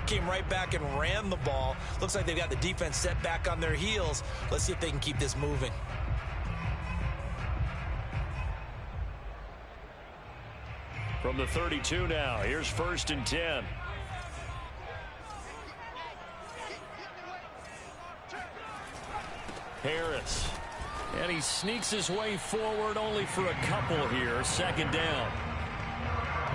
came right back and ran the ball. Looks like they've got the defense set back on their heels. Let's see if they can keep this moving. From the 32 now, here's 1st and 10. Harris. And he sneaks his way forward only for a couple here. 2nd down.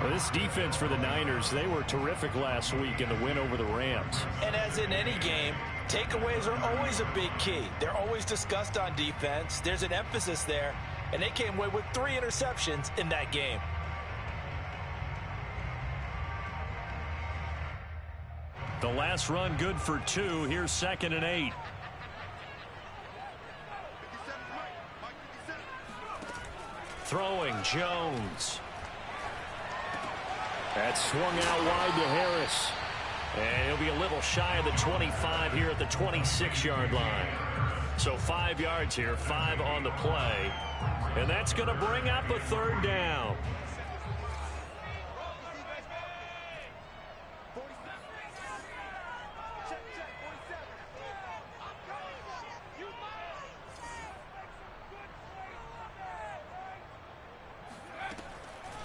Well, this defense for the Niners, they were terrific last week in the win over the Rams. And as in any game, takeaways are always a big key. They're always discussed on defense. There's an emphasis there, and they came away with 3 interceptions in that game. The last run good for 2. Here's 2nd and 8. Throwing Jones. That's swung out wide to Harris. And he'll be a little shy of the 25 here at the 26-yard line. So 5 yards here, 5 on the play. And that's going to bring up a 3rd down.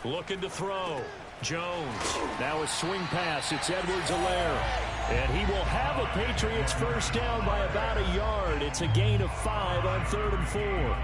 Looking to throw. Jones. Now a swing pass. It's Edwards-Helaire. And he will have a Patriots 1st down by about a yard. It's a gain of 5 on 3rd and 4.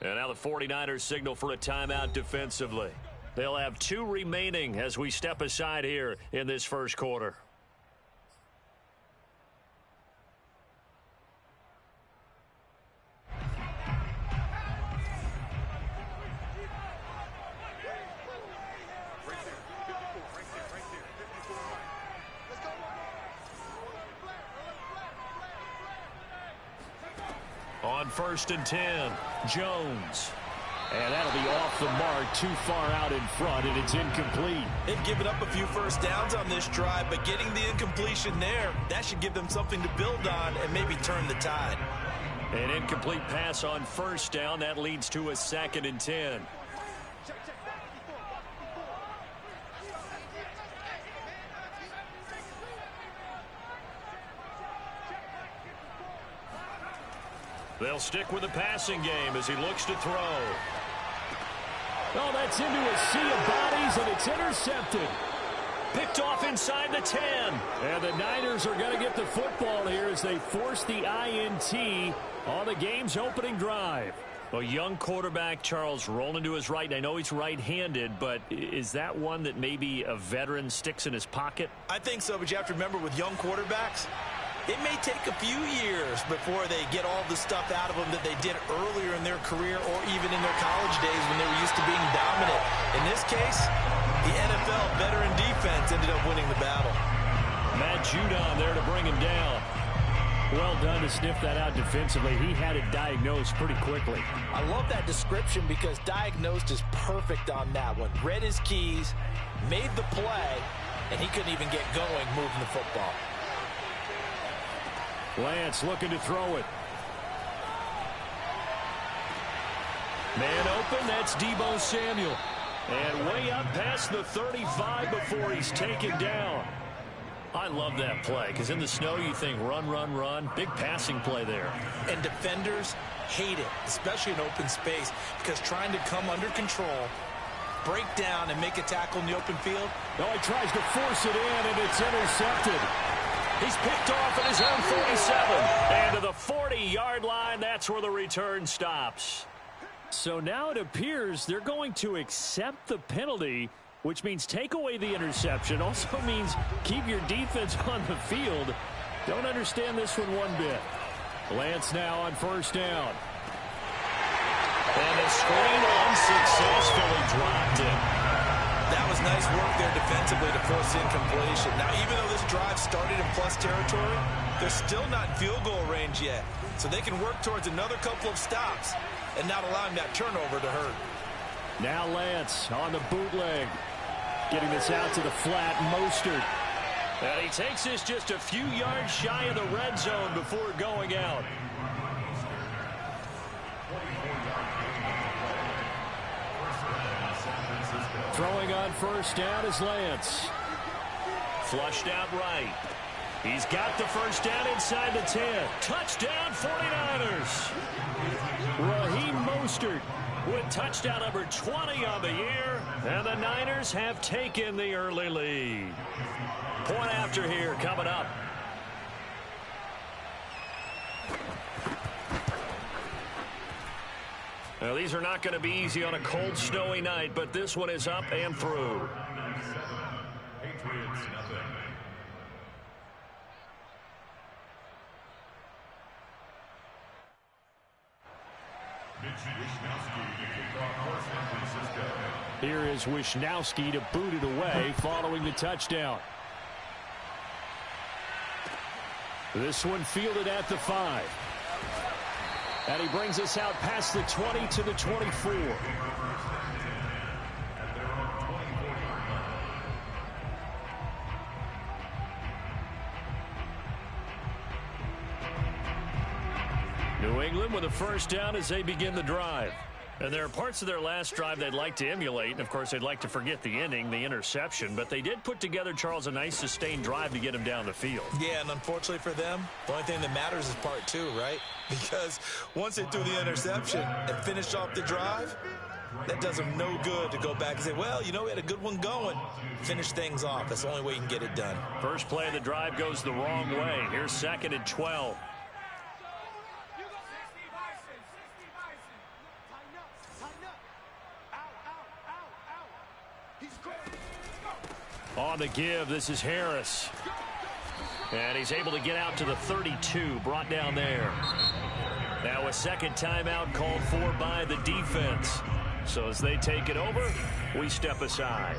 And now the 49ers signal for a timeout defensively. They'll have 2 remaining as we step aside here in this 1st quarter. On 1st and 10, Jones. And that'll be off the mark, too far out in front, and it's incomplete. They've given up a few 1st downs on this drive, but getting the incompletion there, that should give them something to build on and maybe turn the tide. An incomplete pass on 1st down. That leads to a 2nd and 10. They'll stick with the passing game as he looks to throw. Oh, that's into a sea of bodies, and it's intercepted. Picked off inside the 10. And the Niners are going to get the football here as they force the INT on the game's opening drive. A young quarterback, Charles, rolling to his right. I know he's right-handed, but is that one that maybe a veteran sticks in his pocket? I think so, but you have to remember with young quarterbacks, it may take a few years before they get all the stuff out of them that they did earlier in their career or even in their college days when they were used to being dominant. In this case, the NFL veteran defense ended up winning the battle. Matt Judon there to bring him down. Well done to sniff that out defensively. He had it diagnosed pretty quickly. I love that description because diagnosed is perfect on that one. Read his keys, made the play, and he couldn't even get going moving the football. Lance looking to throw it. Man open, that's Deebo Samuel. And way up past the 35 before he's taken down. I love that play because in the snow you think run, run, run. Big passing play there. And defenders hate it, especially in open space, because trying to come under control, break down, and make a tackle in the open field. No, he tries to force it in, and it's intercepted. He's picked off at his own 47. And to the 40-yard line, that's where the return stops. So now it appears they're going to accept the penalty, which means take away the interception. Also means keep your defense on the field. Don't understand this one bit. Lance now on 1st down. And the screen unsuccessfully dropped it. That was nice work there defensively to force incompletion. Now, even though this drive started in plus territory, they're still not in field goal range yet. So they can work towards another couple of stops. and not allowing that turnover to hurt. Now Lance on the bootleg. Getting this out to the flat, Mostert. And he takes this just a few yards shy of the red zone before going out. Throwing on first down is Lance. Flushed out right. He's got the first down inside the 10. Touchdown 49ers. Raheem Mostert with touchdown number 20 on the year. And the Niners have taken the early lead. Point after here coming up. Now, these are not going to be easy on a cold, snowy night, but this one is up and through. Here is Wisnowski to boot it away following the touchdown. This one fielded at the 5. And he brings us out past the 20 to the 24. New England with a first down as they begin the drive. And there are parts of their last drive they'd like to emulate. And, of course, they'd like to forget the ending, the interception. But they did put together, Charles, a nice sustained drive to get him down the field. Yeah, and unfortunately for them, the only thing that matters is part 2, right? Because once they threw the interception and finished off the drive, that does them no good to go back and say, well, you know, we had a good one going. Finish things off. That's the only way you can get it done. First play of the drive goes the wrong way. Here's 2nd and 12. On the give, this is Harris. And he's able to get out to the 32, brought down there. Now a second timeout called for by the defense. So as they take it over, we step aside.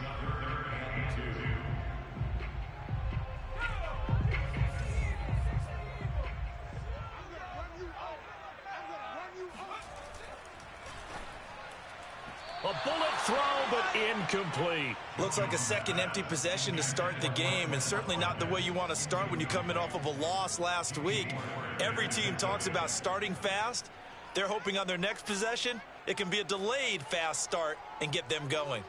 A bullet throw, but incomplete. Looks like a second empty possession to start the game, and certainly not the way you want to start when you come in off of a loss last week. Every team talks about starting fast. They're hoping on their next possession, it can be a delayed fast start and get them going.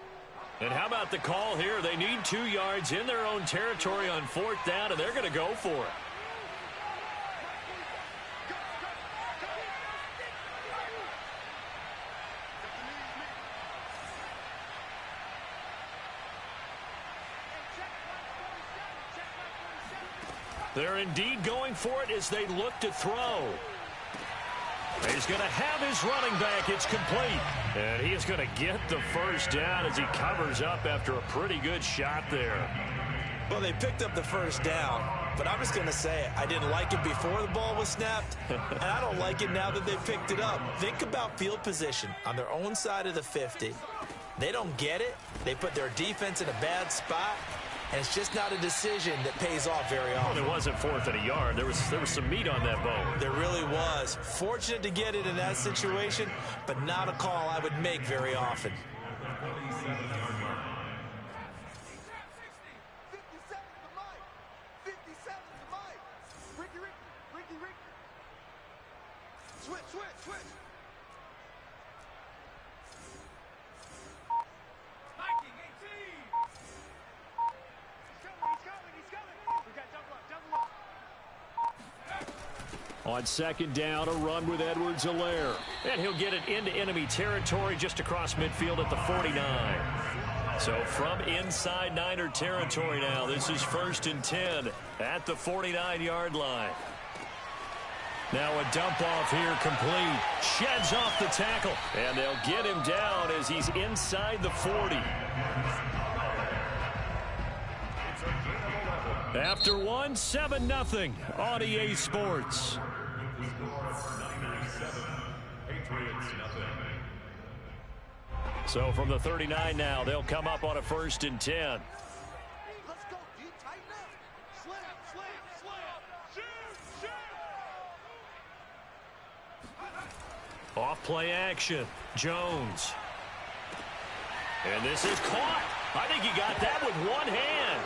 And how about the call here? They need 2 yards in their own territory on 4th down, and they're going to go for it. They're indeed going for it as they look to throw. He's going to have his running back. It's complete. And he is going to get the first down as he covers up after a pretty good shot there. Well, they picked up the first down, but I'm just going to say it. I didn't like it before the ball was snapped, and I don't like it now that they picked it up. Think about field position on their own side of the 50. They don't get it. They put their defense in a bad spot. And it's just not a decision that pays off very often. Well, it wasn't 4th and a yard. There was some meat on that bone. There really was. Fortunate to get it in that situation, but not a call I would make very often. Switch. On 2nd down, a run with Edwards-Helaire. And he'll get it into enemy territory just across midfield at the 49. So from inside Niner territory now, this is 1st and 10 at the 49-yard line. Now a dump off here complete. Sheds off the tackle. And they'll get him down as he's inside the 40. After one, 7-0 on EA Sports. So from the 39 now, they'll come up on a 1st and 10. Let's go, dude. Tighten up. Slam. Shoot. Off play action. Jones. And this is caught. I think he got that with one hand.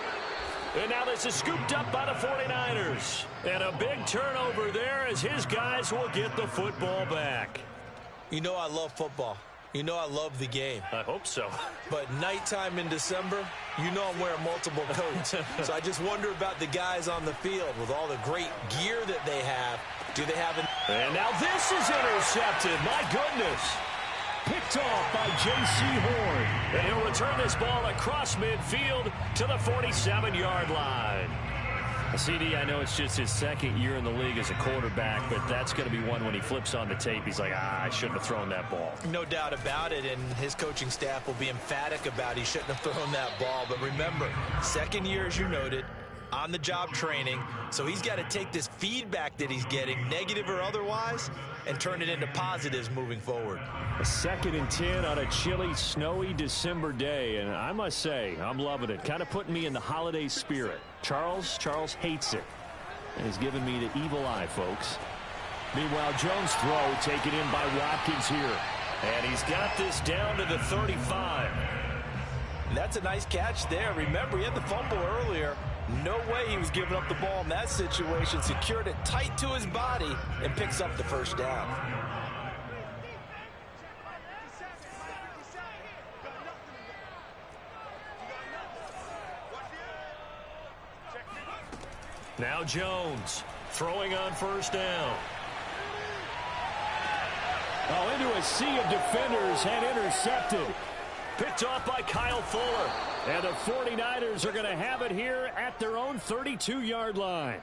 And now this is scooped up by the 49ers. And a big turnover there as his guys will get the football back. You know I love football. You know I love the game. I hope so. But nighttime in December, you know I'm wearing multiple coats. So I just wonder about the guys on the field with all the great gear that they have. Do they have an... And now this is intercepted. My goodness. Picked off by J.C. Horn. And he'll return this ball across midfield to the 47-yard line. CD, I know it's just his second year in the league as a quarterback, but that's going to be one when he flips on the tape. He's like, I shouldn't have thrown that ball. No doubt about it, and his coaching staff will be emphatic about he shouldn't have thrown that ball. But remember, second year, as you noted, on-the-job training, so he's got to take this feedback that he's getting, negative or otherwise, and turn it into positives moving forward. A 2nd and 10 on a chilly, snowy December day, and I must say, I'm loving it. Kind of putting me in the holiday spirit. Charles hates it, and he's giving me the evil eye, folks. Meanwhile, Jones' throw taken in by Watkins here, and he's got this down to the 35. And that's a nice catch there. Remember, he had the fumble earlier. No way he was giving up the ball in that situation. Secured it tight to his body and picks up the first down. Now Jones throwing on first down. Oh, into a sea of defenders and intercepted. Picked off by Kyle Fuller. And the 49ers are going to have it here at their own 32-yard line.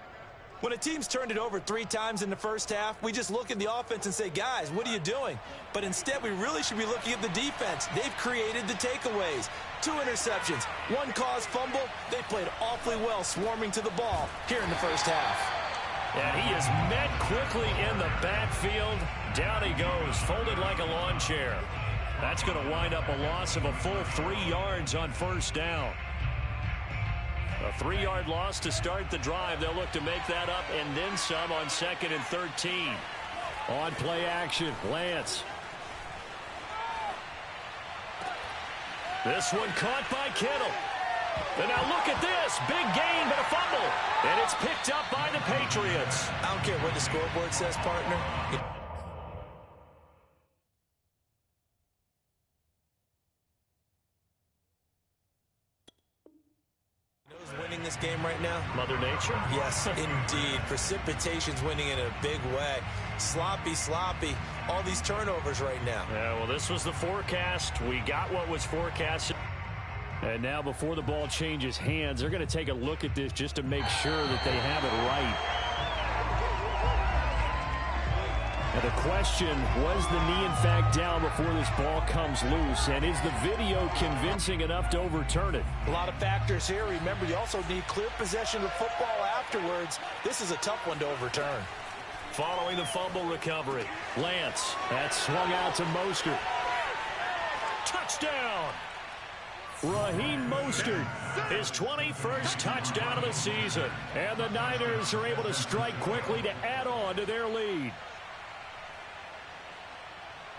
When a team's turned it over 3 times in the first half, we just look at the offense and say, guys, what are you doing? But instead, we really should be looking at the defense. They've created the takeaways. 2 interceptions, 1 caused fumble. They played awfully well swarming to the ball here in the first half. And he is met quickly in the backfield. Down he goes, folded like a lawn chair. That's going to wind up a loss of a full 3 yards on first down. A 3-yard loss to start the drive. They'll look to make that up and then some on 2nd and 13. On play action, Lance. This one caught by Kittle. And now look at this. Big gain, but a fumble. And it's picked up by the Patriots. I don't care what the scoreboard says, partner. Winning this game right now? Mother Nature? Yes, indeed. Precipitation's winning in a big way. Sloppy. All these turnovers right now. Yeah, well, this was the forecast. We got what was forecasted. And now before the ball changes hands, they're going to take a look at this just to make sure that they have it right. And the question, was the knee in fact down before this ball comes loose? And is the video convincing enough to overturn it? A lot of factors here. Remember, you also need clear possession of football afterwards. This is a tough one to overturn. Following the fumble recovery, Lance, that's swung out to Mostert. Touchdown! Raheem Mostert, his 21st touchdown of the season. And the Niners are able to strike quickly to add on to their lead.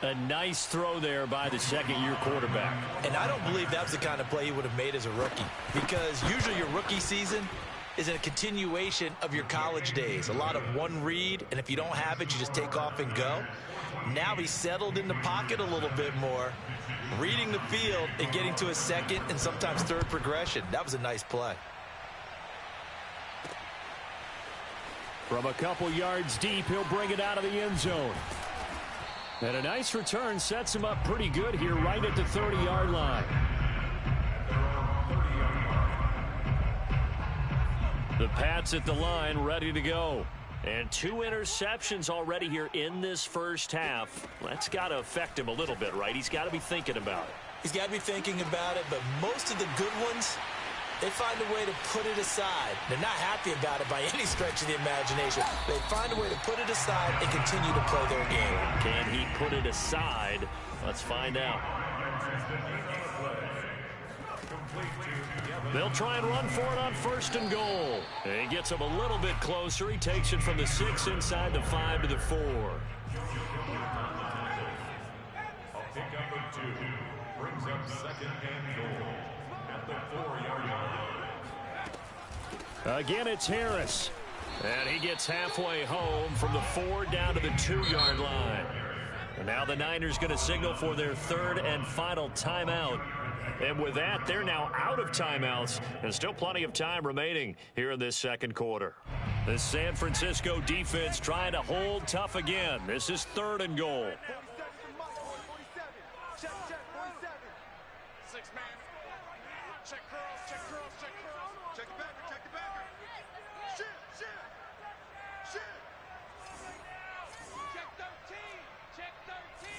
A nice throw there by the second-year quarterback. And I don't believe that was the kind of play he would have made as a rookie, because usually your rookie season is a continuation of your college days. A lot of one read, and if you don't have it, you just take off and go. Now he's settled in the pocket a little bit more, reading the field and getting to a second and sometimes third progression. That was a nice play. From a couple yards deep, he'll bring it out of the end zone. And a nice return sets him up pretty good here right at the 30-yard line. The Pats at the line ready to go. And 2 interceptions already here in this first half. That's got to affect him a little bit, right? He's got to be thinking about it. He's got to be thinking about it, but most of the good ones, they find a way to put it aside. They're not happy about it by any stretch of the imagination. They find a way to put it aside and continue to play their game. Can he put it aside? Let's find out. They'll try and run for it on 1st and goal. And he gets him a little bit closer. He takes it from the 6 inside the 5 to the 4. Pickup of 2 brings up second and goal at the 4-yard line. Again, it's Harris. And he gets halfway home from the 4 down to the 2-yard line. And now the Niners going to signal for their third and final timeout. And with that, they're now out of timeouts. And still plenty of time remaining here in this second quarter. The San Francisco defense trying to hold tough again. This is third and goal. 47 from Mike, 47. Check, 47. 6-man. Check curls, check curls, check curls. Check the backer, check the backer. Shit. Check 13. Check 13.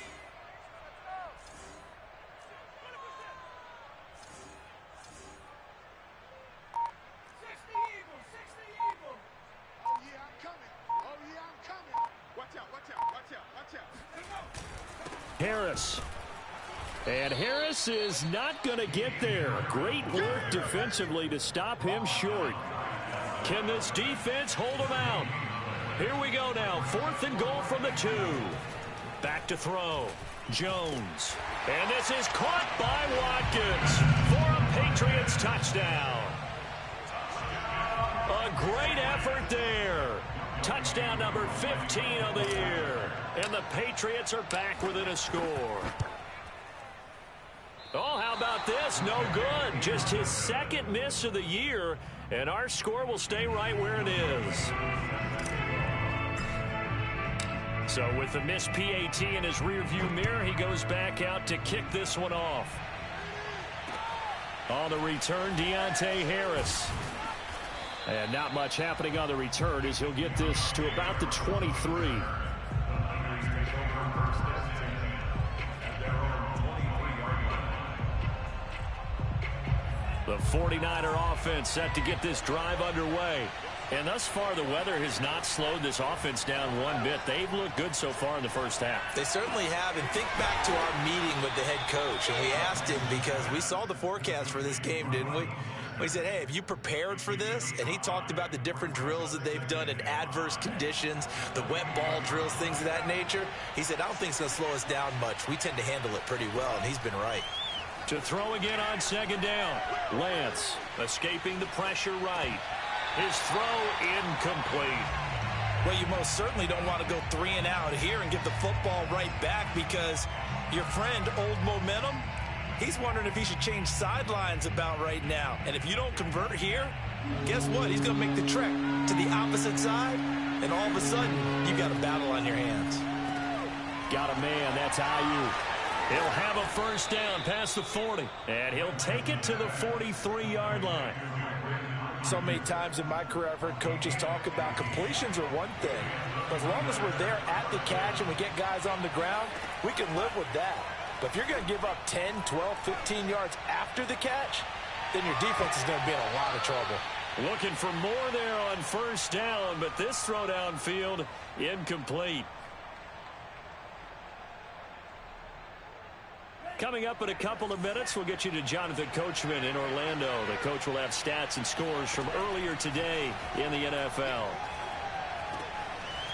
Oh, yeah, I'm coming. Watch out. Harris. And Harris is not going to get there. Great work defensively to stop him short. Can this defense hold him out? Here we go now. 4th and goal from the 2. Back to throw. Jones. And this is caught by Watkins for a Patriots touchdown. A great effort there. Touchdown number 15 of the year. And the Patriots are back within a score. Oh, how about this? No good. Just his second miss of the year, and our score will stay right where it is. So with the missed PAT in his rearview mirror, he goes back out to kick this one off. On the return, Deontay Harris. And not much happening on the return as he'll get this to about the 23. The 49er offense set to get this drive underway. And thus far, the weather has not slowed this offense down one bit. They've looked good so far in the first half. They certainly have. And think back to our meeting with the head coach. And we asked him because we saw the forecast for this game, didn't we? We said, hey, have you prepared for this? And he talked about the different drills that they've done in adverse conditions, the wet ball drills, things of that nature. He said, I don't think it's going to slow us down much. We tend to handle it pretty well, and he's been right. To throw again on second down. Lance escaping the pressure right. His throw incomplete. Well, you most certainly don't want to go 3 and out here and give the football right back because your friend, Old Momentum, he's wondering if he should change sidelines about right now. And if you don't convert here, guess what? He's going to make the trek to the opposite side, and all of a sudden, you've got a battle on your hands. Got a man. That's Ayuk. He'll have a first down past the 40, and he'll take it to the 43-yard line. So many times in my career, I've heard coaches talk about completions are one thing. But as long as we're there at the catch and we get guys on the ground, we can live with that. But if you're going to give up 10, 12, 15 yards after the catch, then your defense is going to be in a lot of trouble. Looking for more there on first down, but this throw downfield incomplete. Coming up in a couple of minutes, we'll get you to Jonathan Coachman in Orlando. The coach will have stats and scores from earlier today in the NFL.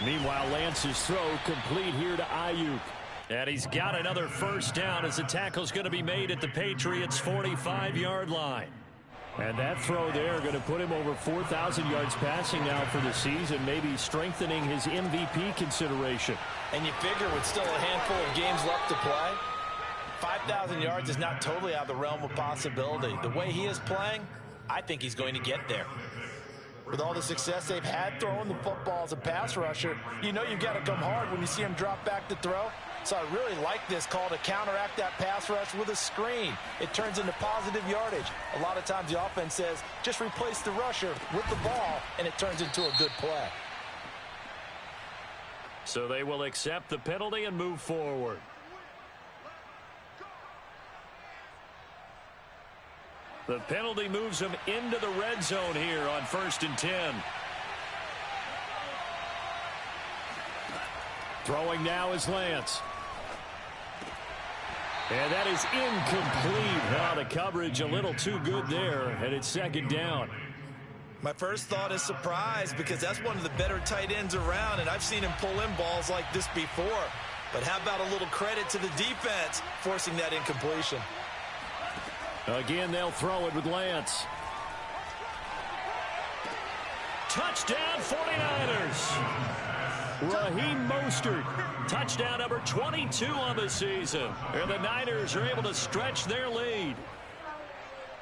Meanwhile, Lance's throw complete here to Ayuk. And he's got another first down as the tackle's going to be made at the Patriots' 45-yard line. And that throw there going to put him over 4,000 yards passing now for the season, maybe strengthening his MVP consideration. And you figure with still a handful of games left to play, 5,000 yards is not totally out of the realm of possibility. The way he is playing, I think he's going to get there. With all the success they've had throwing the football as a pass rusher, you know you've got to come hard when you see him drop back to throw. So I really like this call to counteract that pass rush with a screen. It turns into positive yardage. A lot of times the offense says, just replace the rusher with the ball, and it turns into a good play. So they will accept the penalty and move forward. The penalty moves him into the red zone here on 1st and 10. Throwing now is Lance. And that is incomplete. Now the coverage a little too good there, and it's second down. My first thought is surprise because that's one of the better tight ends around, and I've seen him pull in balls like this before. But how about a little credit to the defense forcing that incompletion? Again, they'll throw it with Lance. Touchdown 49ers. Raheem Mostert, touchdown number 22 on the season. And the Niners are able to stretch their lead.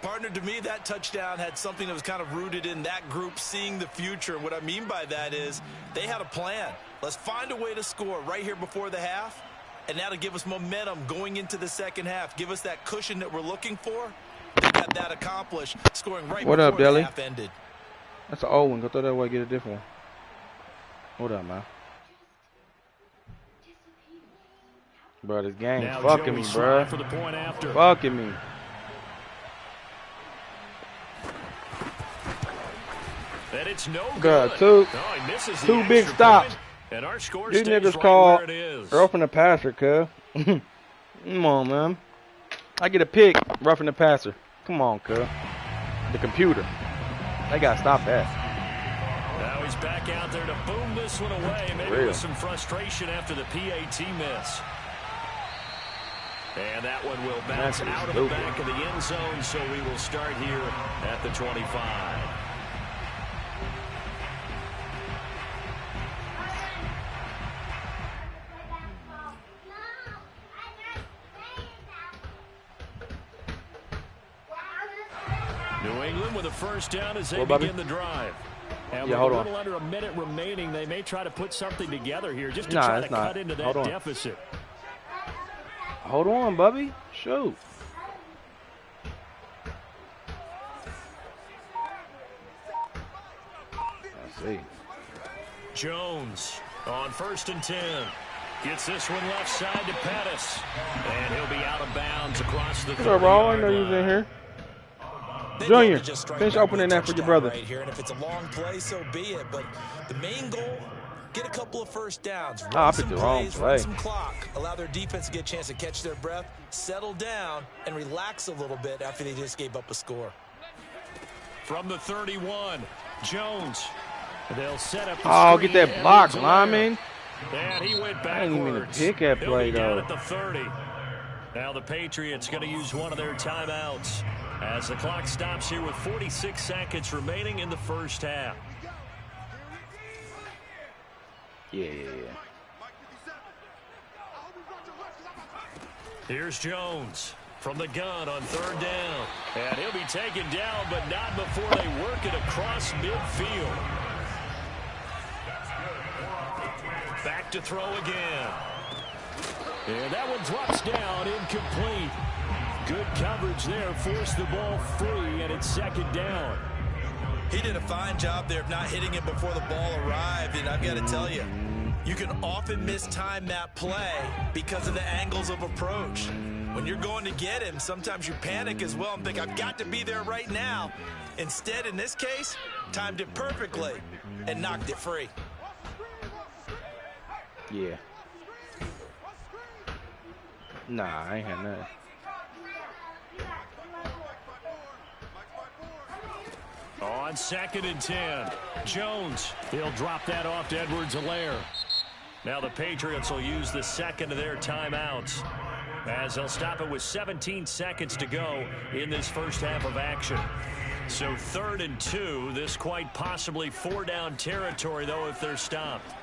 Partner, to me, that touchdown had something that was kind of rooted in that group seeing the future. And what I mean by that is they had a plan. Let's find a way to score right here before the half, and that'll give us momentum going into the second half. Give us that cushion that we're looking for. They got that accomplished, scoring right before the half ended. That's an old one. Go throw that away, get a different one. What up, man? Bro, this game now fucking me, bro. For the point after. Fucking me. And it's no God, good. Two big stops. Point, and our score These stays niggas right call where it is. roughing the passer, cuz. Come on, man. I get a pick, roughing the passer. Come on, cuz. The computer. They gotta stop that. Now he's back out there to boom this one away. Maybe with some frustration after the PAT miss. And that one will bounce out of the back of the end zone, so we will start here at the 25. New England with a first down as they begin the drive. And with a little under a minute remaining, they may try to put something together here just to try to cut into that deficit. Hold on, Bubby. Shoot. I see. Jones on 1st and 10. Gets this one left side to Pettis. And he'll be out of bounds across the 30-yard line. I know you was in here. Junior, finish opening that for your brother. Right here, and if it's a long play, so be it. But the main goal, get a couple of first downs. I picked the wrong play. Run some clock. Allow their defense to get a chance to catch their breath, settle down, and relax a little bit after they just gave up a score. From the 31, Jones. They'll set up the get that block, lineman. And he went backwards. I didn't even mean to pick that play, though. At the 30. Now the Patriots going to use one of their timeouts as the clock stops here with 46 seconds remaining in the first half. Yeah. Here's Jones from the gun on 3rd down. And he'll be taken down, but not before they work it across midfield. Back to throw again. And that one drops down, incomplete. Good coverage there, forced the ball free, and it's 2nd down. He did a fine job there of not hitting it before the ball arrived, and I've got to tell you, you can often mistime that play because of the angles of approach. When you're going to get him, sometimes you panic as well and think, I've got to be there right now. Instead, in this case, timed it perfectly and knocked it free. Yeah. Nah, I ain't had nothing. On 2nd and 10, Jones. He'll drop that off to Edwards-Helaire. Now the Patriots will use the second of their timeouts as they'll stop it with 17 seconds to go in this first half of action. So 3rd and 2, this quite possibly 4-down territory, though, if they're stopped.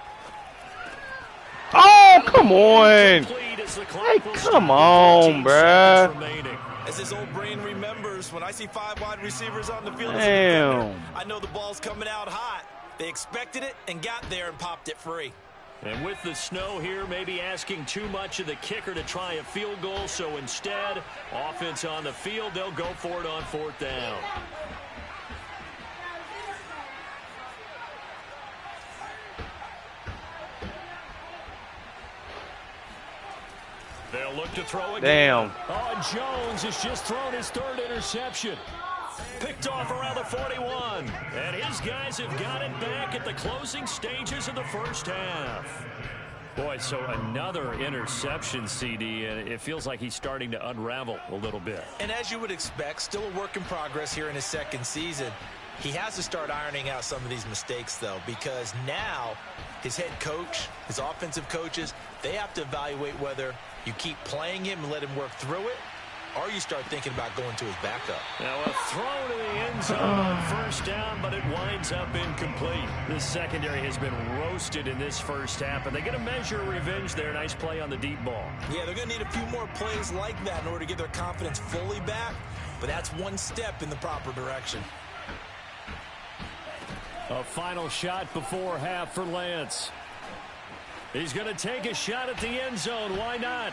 Oh, come on. Hey, come on, bruh. As his old brain remembers, when I see 5 wide receivers on the field, I know the ball's coming out hot. They expected it and got there and popped it free. And with the snow here, maybe asking too much of the kicker to try a field goal. So instead, offense on the field, they'll go for it on 4th down. They'll look to throw again. Damn. Oh, Jones has just thrown his 3rd interception. Picked off around the 41. And his guys have got it back at the closing stages of the first half. Boy, so another interception, CD, and it feels like he's starting to unravel a little bit. And as you would expect, still a work in progress here in his 2nd season. He has to start ironing out some of these mistakes, though, because now his head coach, his offensive coaches, they have to evaluate whether you keep playing him and let him work through it, or you start thinking about going to his backup. Now a throw to the end zone on first down, but it winds up incomplete. This secondary has been roasted in this first half, and they get a measure of revenge there. Nice play on the deep ball. Yeah, they're going to need a few more plays like that in order to get their confidence fully back, but that's one step in the proper direction. A final shot before half for Lance. He's going to take a shot at the end zone. Why not?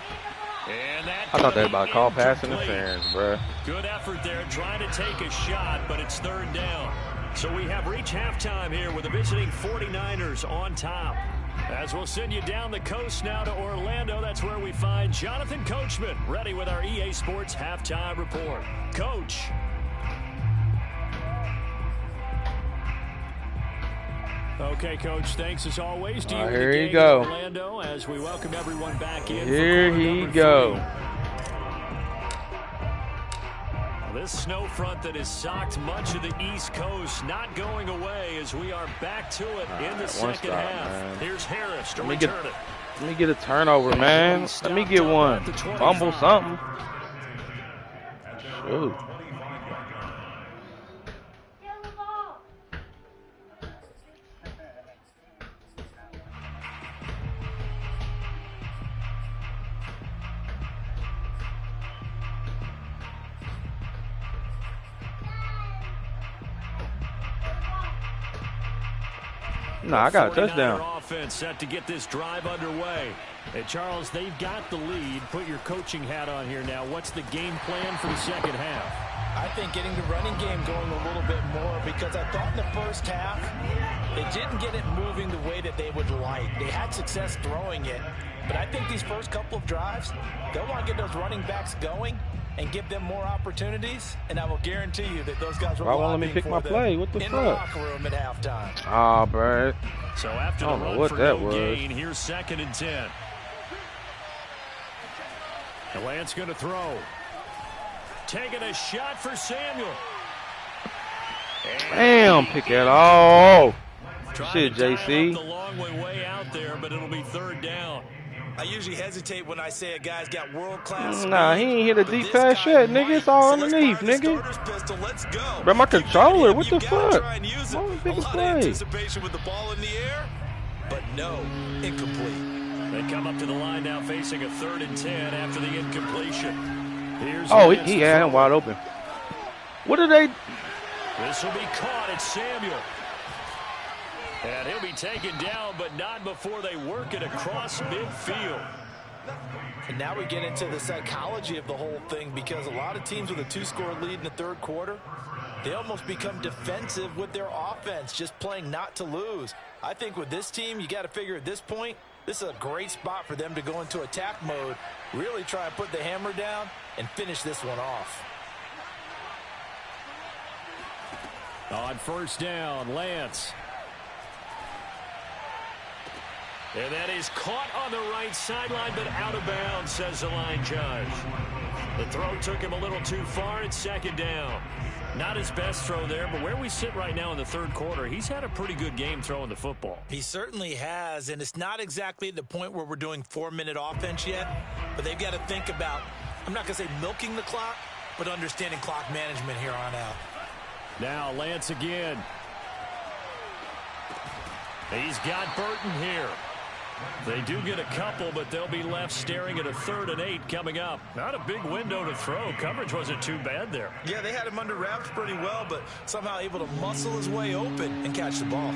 And that I thought they were about to call pass interference, bro. Good effort there trying to take a shot, but it's third down. So we have reached halftime here with the visiting 49ers on top. As we'll send you down the coast now to Orlando, that's where we find Jonathan Coachman ready with our EA Sports halftime report. Coach. Okay, Coach, thanks as always to you. Here you go. Orlando, as we welcome everyone back in. Here he go. This snow front that has socked much of the East Coast not going away as we are back to it in the second half. Man. Here's Harris to Let return it. me get a turnover, man. Let me get one. Fumble something. Shoot. No, I got a touchdown. Offense set to get this drive underway. And Charles, they've got the lead. Put your coaching hat on here now. What's the game plan for the second half? I think getting the running game going a little bit more, because I thought in the first half they didn't get it moving the way that they would like. They had success throwing it, but I think these first couple of drives, they'll want to get those running backs going and give them more opportunities, and I will guarantee you that those guys will Why won't let me pick my play? What the in fuck? the locker room at halftime. Oh, bro. So after the run for no gain, here's 2nd and 10. And Lance going to throw. Taking a shot for Samuel. Damn, pick it all. Shit, The JC. long way out there, but it'll be third down. I usually hesitate when I say a guy's got world-class Nah, he ain't hit a deep pass yet, nigga. It's all underneath, nigga. Pistol. Let's go. Bro, my controller, what the You gotta fuck? try and use it. Why would A pick a lot of play? anticipation with the ball in the air, but no, incomplete. They come up to the line now facing a 3rd and 10 after the incompletion. Here's Oh, Lance he to had throw. him wide open. What are they? This will be caught at Samuel. And he'll be taken down, but not before they work it across midfield. And now we get into the psychology of the whole thing, because a lot of teams with a 2-score lead in the third quarter, they almost become defensive with their offense, just playing not to lose. I think with this team, you got to figure at this point, this is a great spot for them to go into attack mode, really try and put the hammer down and finish this one off. On first down, Lance. And that is caught on the right sideline, but out of bounds, says the line judge. The throw took him a little too far. It's 2nd down. Not his best throw there, but where we sit right now in the third quarter, he's had a pretty good game throwing the football. He certainly has, and it's not exactly the point where we're doing 4-minute offense yet, but they've got to think about, I'm not going to say milking the clock, but understanding clock management here on out. Now Lance again. He's got Burton here. They do get a couple, but they'll be left staring at a 3rd and 8 coming up. Not a big window to throw. Coverage wasn't too bad there. Yeah, they had him under wraps pretty well, but somehow able to muscle his way open and catch the ball.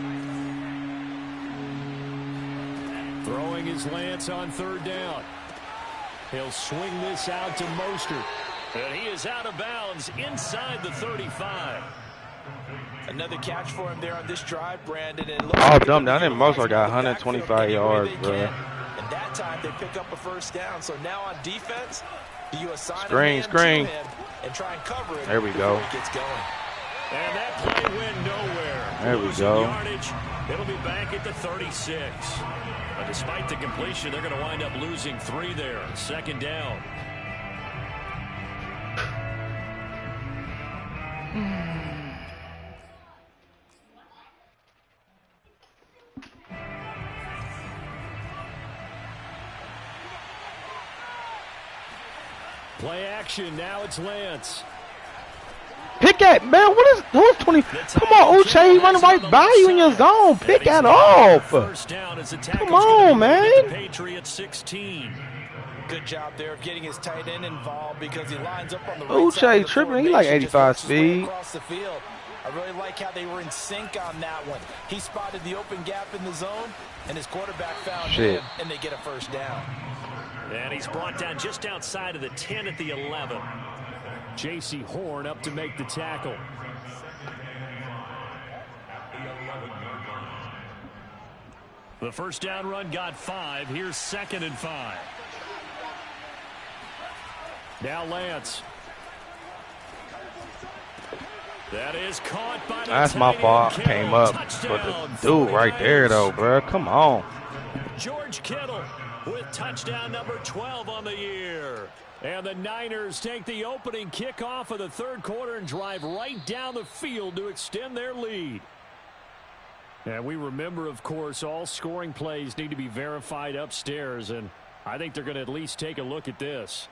Throwing his Lance on 3rd down. He'll swing this out to Mostert. And he is out of bounds inside the 35. Another catch for him there on this drive, Brandon. And it looks Oh, like dumb. I they're think Mostert got utilizing the backfield 125 any way yards, they bro. can. And that time they pick up a first down. So now on defense, do you assign a Screen, man screen. to him and try and cover it There we go. before he gets going? And that play went nowhere. There we Losing go. Yardage. It'll be back at the 36. But despite the completion, they're going to wind up losing 3 there. 2nd down. Play action. Now it's Lance. Pick at, man. Who's 20? Come on, Uche. He running right by you in your zone. Pick that off. Come on, man. Patriots 16. Good job there of getting his tight end involved because he lines up on the right Uche side of the tripping. He like formation, 85 just works his way speed. across the field. I really like how they were in sync on that one. He spotted the open gap in the zone, and his quarterback found him, and they get a first down. And he's brought down just outside of the 10 at the 11. J.C. Horn up to make the tackle. The first down run got 5. Here's 2nd and 5. Now Lance. That is caught by the That's my fault. Kittle. Came up. But the dude right there, though, bro. Come on. George Kittle with touchdown number 12 on the year. And the Niners take the opening kickoff of the third quarter and drive right down the field to extend their lead. And we remember, of course, all scoring plays need to be verified upstairs, and I think they're going to at least take a look at this.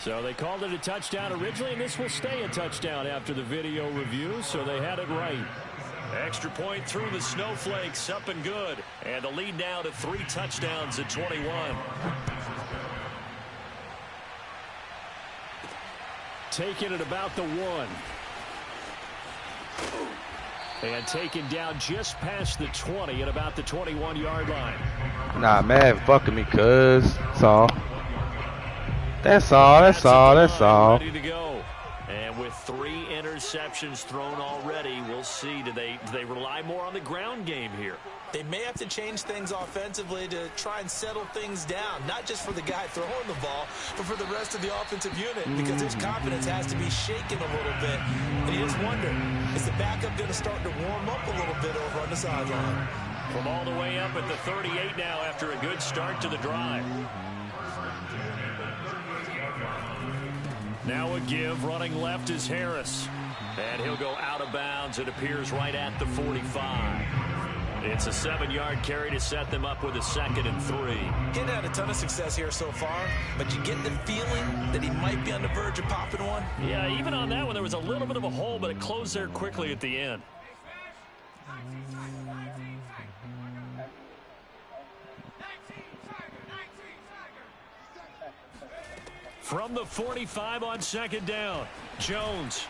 So they called it a touchdown originally, and this will stay a touchdown after the video review, so they had it right. Extra point through the snowflakes, up and good. And the lead now to 3 touchdowns at 21. Taken at about the 1. And taken down just past the 20 at about the 21-yard line. Nah, man, fucking me, cuz. That's all. That's all. That's all. That's all. Ready to go. And with 3 interceptions thrown already, we'll see. Do they rely more on the ground game here? They may have to change things offensively to try and settle things down, not just for the guy throwing the ball, but for the rest of the offensive unit, because his confidence has to be shaken a little bit. And you just wonder, is the backup going to start to warm up a little bit over on the sideline? From all the way up at the 38 now after a good start to the drive. Now a give, running left is Harris. And he'll go out of bounds. It appears right at the 45. It's a 7-yard carry to set them up with a 2nd and 3. He's had a ton of success here so far, but you get the feeling that he might be on the verge of popping one. Yeah, even on that one, there was a little bit of a hole, but it closed there quickly at the end. From the 45 on 2nd down, Jones.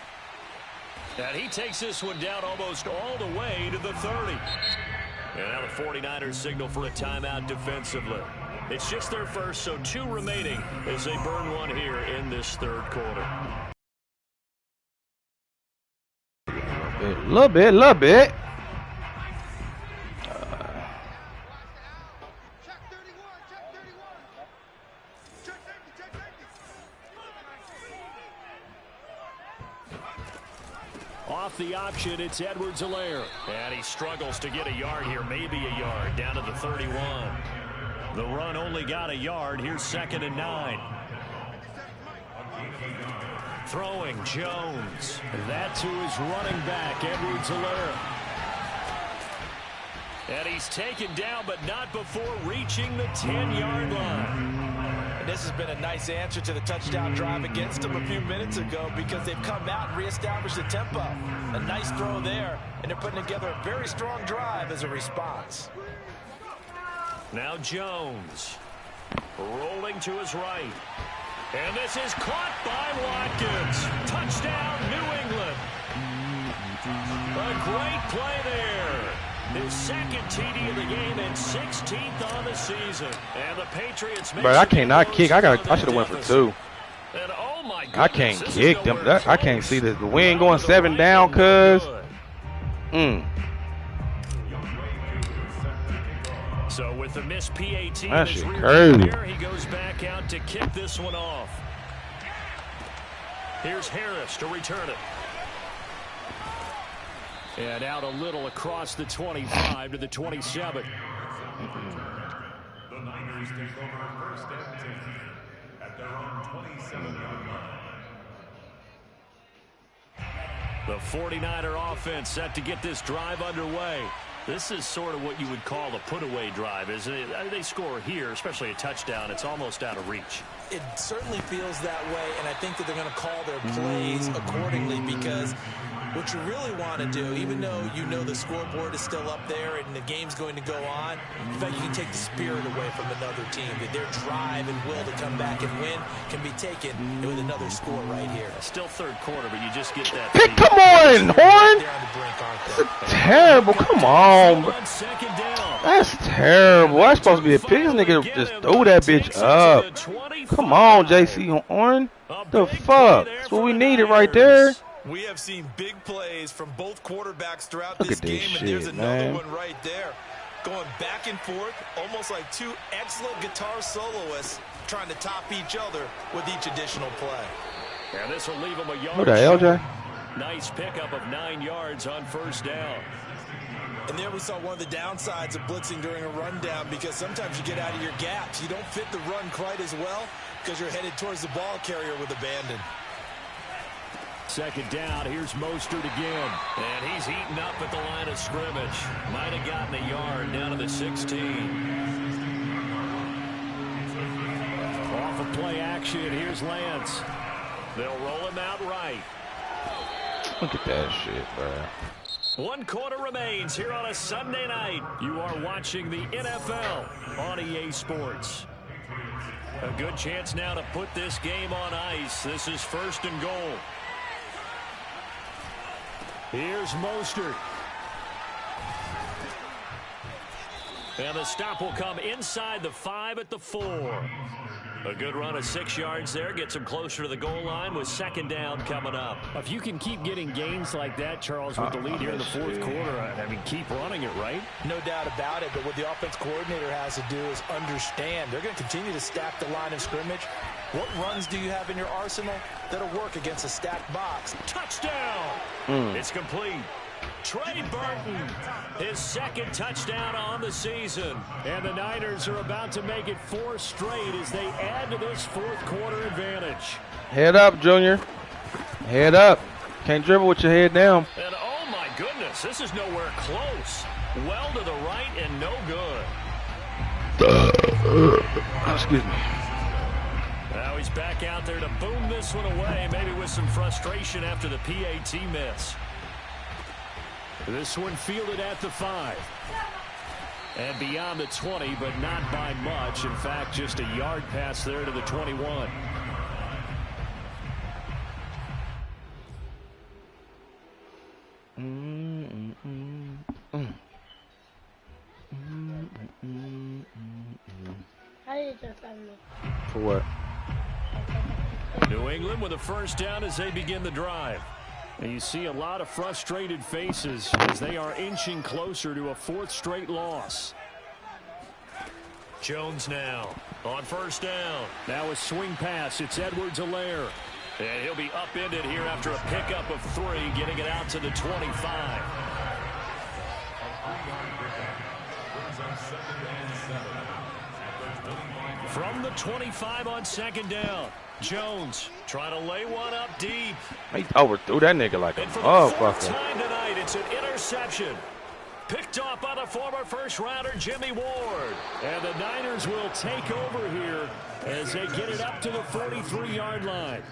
And he takes this one down almost all the way to the 30. And now the 49ers signal for a timeout defensively. It's just their first, so 2 remaining as they burn one here in this third quarter. A little bit. Check 31, check 31. Check safety, check safety. Off the option, it's Edwards-Helaire. And he struggles to get a yard here, maybe a yard, down to the 31. The run only got a yard. Here's 2nd and 9. Throwing, Jones. That to his running back, Edwards-Helaire. And he's taken down, but not before reaching the 10-yard line. And this has been a nice answer to the touchdown drive against them a few minutes ago because they've come out and reestablished the tempo. A nice throw there, and they're putting together a very strong drive as a response. Now Jones rolling to his right. And this is caught by Watkins. Touchdown, New England. A great play there. His 2nd TD of the game and 16th on the season. And the Patriots. Bro, I cannot kick. I should have went for 2. And oh my goodness, I can't kick them. I can't see this. We ain't going 7 down, cuz. So with the missed PAT in That his shit rear crazy. mirror, he goes back out to kick this one off. Here's Harris to return it. And out a little across the 25 to the 27. The Niners take over 1st and 10 at their own 27-yard line. The 49er offense set to get this drive underway. This is sort of what you would call a put-away drive, isn't it? They score here, especially a touchdown. It's almost out of reach. It certainly feels that way, and I think that they're going to call their plays accordingly because what you really want to do, even though you know the scoreboard is still up there and the game's going to go on, in fact, you can take the spirit away from another team. That their drive and will to come back and win can be taken with another score right here. Still third quarter, but you just get that. Pick, come on, Horn. That's terrible. Come on. That's terrible. That's supposed to be a pick. This nigga just throw that bitch up. Come on, JC Horn. The fuck? That's what we needed right there. We have seen big plays from both quarterbacks throughout Look this at this game, shit, and there's another man. one right there. Going back and forth, almost like two excellent guitar soloists trying to top each other with each additional play. And this will leave him a yard. Who the hell, Jay? Nice pickup of 9 yards on first down. And there we saw one of the downsides of blitzing during a rundown because sometimes you get out of your gaps. You don't fit the run quite as well because you're headed towards the ball carrier with abandon. Second down, here's Mostert again. And he's eaten up at the line of scrimmage. Might have gotten a yard down to the 16. Off of play action, here's Lance. They'll roll him out right. Look at that shit, bro. 1 quarter remains here on a Sunday night. You are watching the NFL on EA Sports. A good chance now to put this game on ice. This is 1st and goal. Here's Mostert. And the stop will come inside the 5 at the 4. A good run of 6 yards there. Gets him closer to the goal line with second down coming up. If you can keep getting gains like that, Charles, with the lead here in the 4th quarter, I mean, keep running it, right? No doubt about it, but what the offense coordinator has to do is understand. They're going to continue to stack the line of scrimmage. What runs do you have in your arsenal that'll work against a stacked box? Touchdown! It's complete. Trey Burton, his 2nd touchdown on the season. And the Niners are about to make it 4 straight as they add to this 4th quarter advantage. Head up, Junior. Head up. Can't dribble with your head down. And oh my goodness, this is nowhere close. Well to the right and no good. Excuse me. Now he's back out there to boom this one away, maybe with some frustration after the PAT miss. This one fielded at the 5. And beyond the 20, but not by much. In fact, just a yard pass there to the 21. How did you just have me? For what? New England with a first down as they begin the drive. And you see a lot of frustrated faces as they are inching closer to a 4th straight loss. Jones now on first down. Now a swing pass. It's Edwards-Helaire. And he'll be upended here after a pickup of 3, getting it out to the 25. From the 25 on second down. Jones trying to lay one up deep. He overthrew that nigga like a And for the 4th motherfucker. time tonight, it's an interception. Picked off by the former first-rounder Jimmy Ward. And the Niners will take over here as they get it up to the 43-yard line.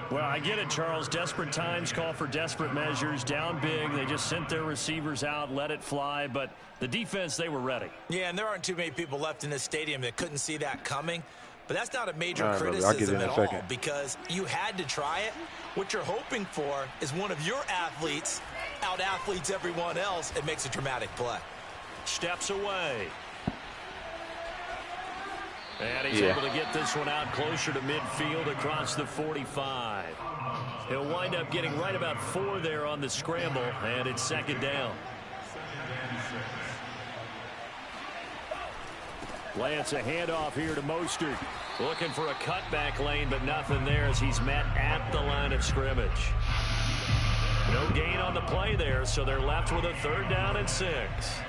Well, I get it, Charles. Desperate times call for desperate measures. Down big. They just sent their receivers out, let it fly. But the defense, they were ready. Yeah, and there aren't too many people left in this stadium that couldn't see that coming. But that's not a major All right, brother, I'll get criticism in at a all second. because you had to try it. What you're hoping for is one of your athletes out-athletes everyone else and makes a dramatic play. Steps away. And he's Yeah. able to get this one out closer to midfield across the 45. He'll wind up getting right about 4 there on the scramble, and it's second down. Lance, a handoff here to Mostert. Looking for a cutback lane, but nothing there as he's met at the line of scrimmage. No gain on the play there, so they're left with a 3rd down and 6.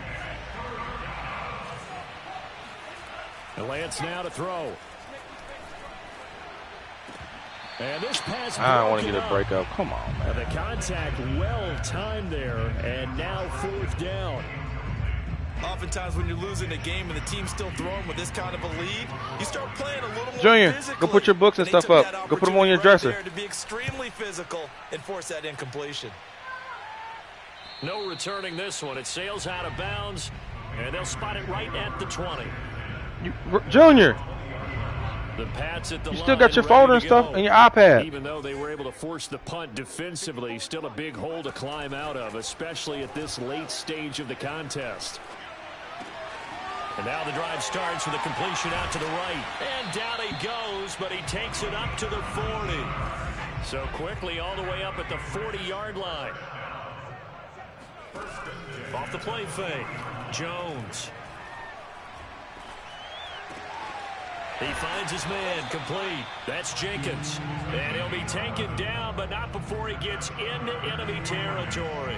And Lance now to throw. And this pass I don't want to broken get a up. breakup. Come on, man. And the contact well timed there, and now 4th down. Oftentimes when you're losing a game and the team's still throwing with this kind of a lead, you start playing a little more Junior, physically. go put your books and stuff up. Go put them on your dresser. To be extremely physical and force that incompletion. No returning this one. It sails out of bounds, and they'll spot it right at the 20. Junior, The Pats at the you still got your folder and stuff and your iPad. Even though they were able to force the punt defensively, still a big hole to climb out of, especially at this late stage of the contest. And now the drive starts with a completion out to the right. And down he goes, but he takes it up to the 40. So quickly all the way up at the 40-yard line. Off the play fake, Jones. He finds his man, complete. That's Jenkins. And he'll be taken down, but not before he gets into enemy territory.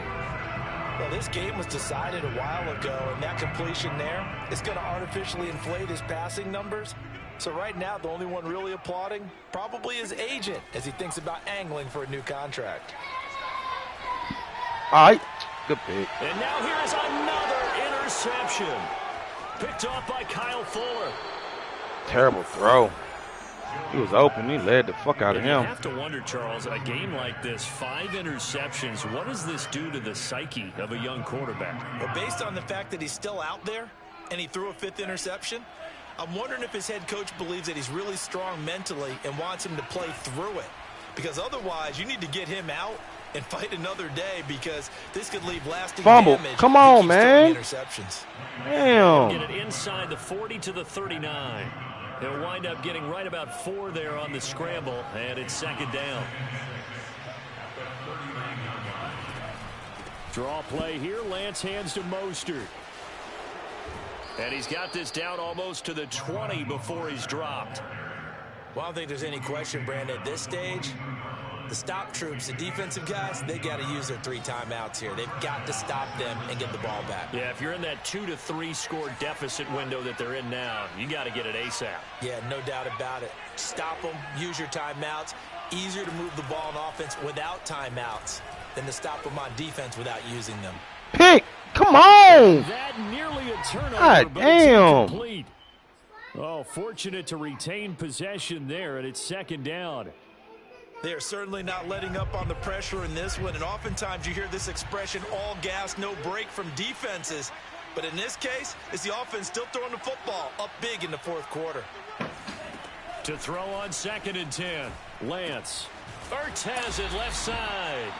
Well, this game was decided a while ago, and that completion there is going to artificially inflate his passing numbers. So right now, the only one really applauding probably his agent as he thinks about angling for a new contract. All right, good pick. And now here is another interception. Picked off by Kyle Fuller. Terrible throw. He was open. He led the fuck out of him. You have to wonder, Charles, a game like this, 5 interceptions, what does this do to the psyche of a young quarterback? Well, based on the fact that he's still out there and he threw a 5th interception, I'm wondering if his head coach believes that he's really strong mentally and wants him to play through it. Because otherwise, you need to get him out and fight another day, because this could leave lasting fumble. damage. Come on, man. Interceptions. Damn. Get it inside the 40 to the 39. He'll wind up getting right about 4 there on the scramble, and it's 2nd down. Draw play here. Lance hands to Mostert. And he's got this down almost to the 20 before he's dropped. Well, I don't think there's any question, Brandon, at this stage, the stop troops, the defensive guys, they got to use their 3 timeouts here. They've got to stop them and get the ball back. Yeah, if you're in that 2 to 3 score deficit window that they're in now, you got to get it ASAP. Yeah, no doubt about it. Stop them, use your timeouts. Easier to move the ball on offense without timeouts than to stop them on defense without using them. Pick. Come on. That nearly a turnover, God but damn. it's incomplete. Oh, fortunate to retain possession there, and it's 2nd down. They are certainly not letting up on the pressure in this one, and oftentimes you hear this expression, all gas, no break from defenses. But in this case, it's the offense still throwing the football up big in the 4th quarter. To throw on 2nd and 10, Lance. Ertz has it left side.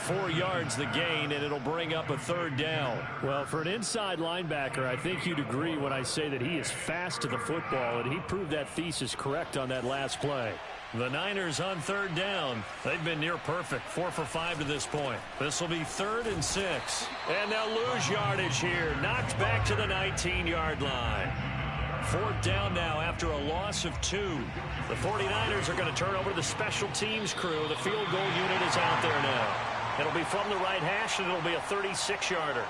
4 yards the gain, and it'll bring up a 3rd down. Well, for an inside linebacker, I think you'd agree when I say that he is fast to the football, and he proved that thesis correct on that last play. The Niners on 3rd down. They've been near perfect, 4 for 5 to this point. This will be 3rd and 6. And they'll lose yardage here. Knocked back to the 19-yard line. 4th down now after a loss of 2. The 49ers are going to turn over to the special teams crew. The field goal unit is out there now. It'll be from the right hash, and it'll be a 36-yarder.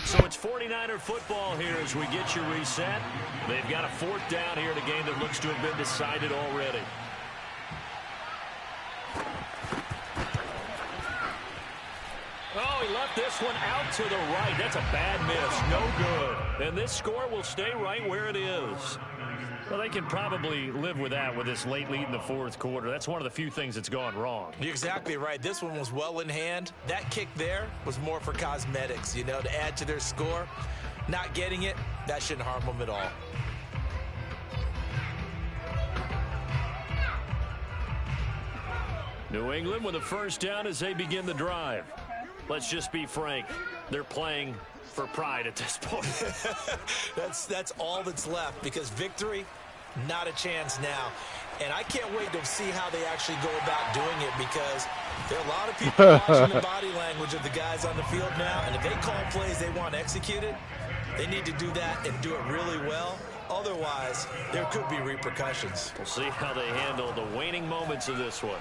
So it's 49er football here as we get you reset. They've got a 4th down here in a game that looks to have been decided already. Oh, he left this one out to the right. That's a bad miss. No good. And this score will stay right where it is. Well, they can probably live with that with this late lead in the 4th quarter. That's one of the few things that's gone wrong. You're exactly right. This one was well in hand. That kick there was more for cosmetics, you know, to add to their score. Not getting it, that shouldn't harm them at all. New England with a 1st down as they begin the drive. Let's just be frank. They're playing for pride at this point. That's all that's left, because victory, not a chance now. And I can't wait to see how they actually go about doing it, because there are a lot of people watching the body language of the guys on the field now, and if they call plays they want executed, they need to do that and do it really well. Otherwise, there could be repercussions. We'll see how they handle the waning moments of this one.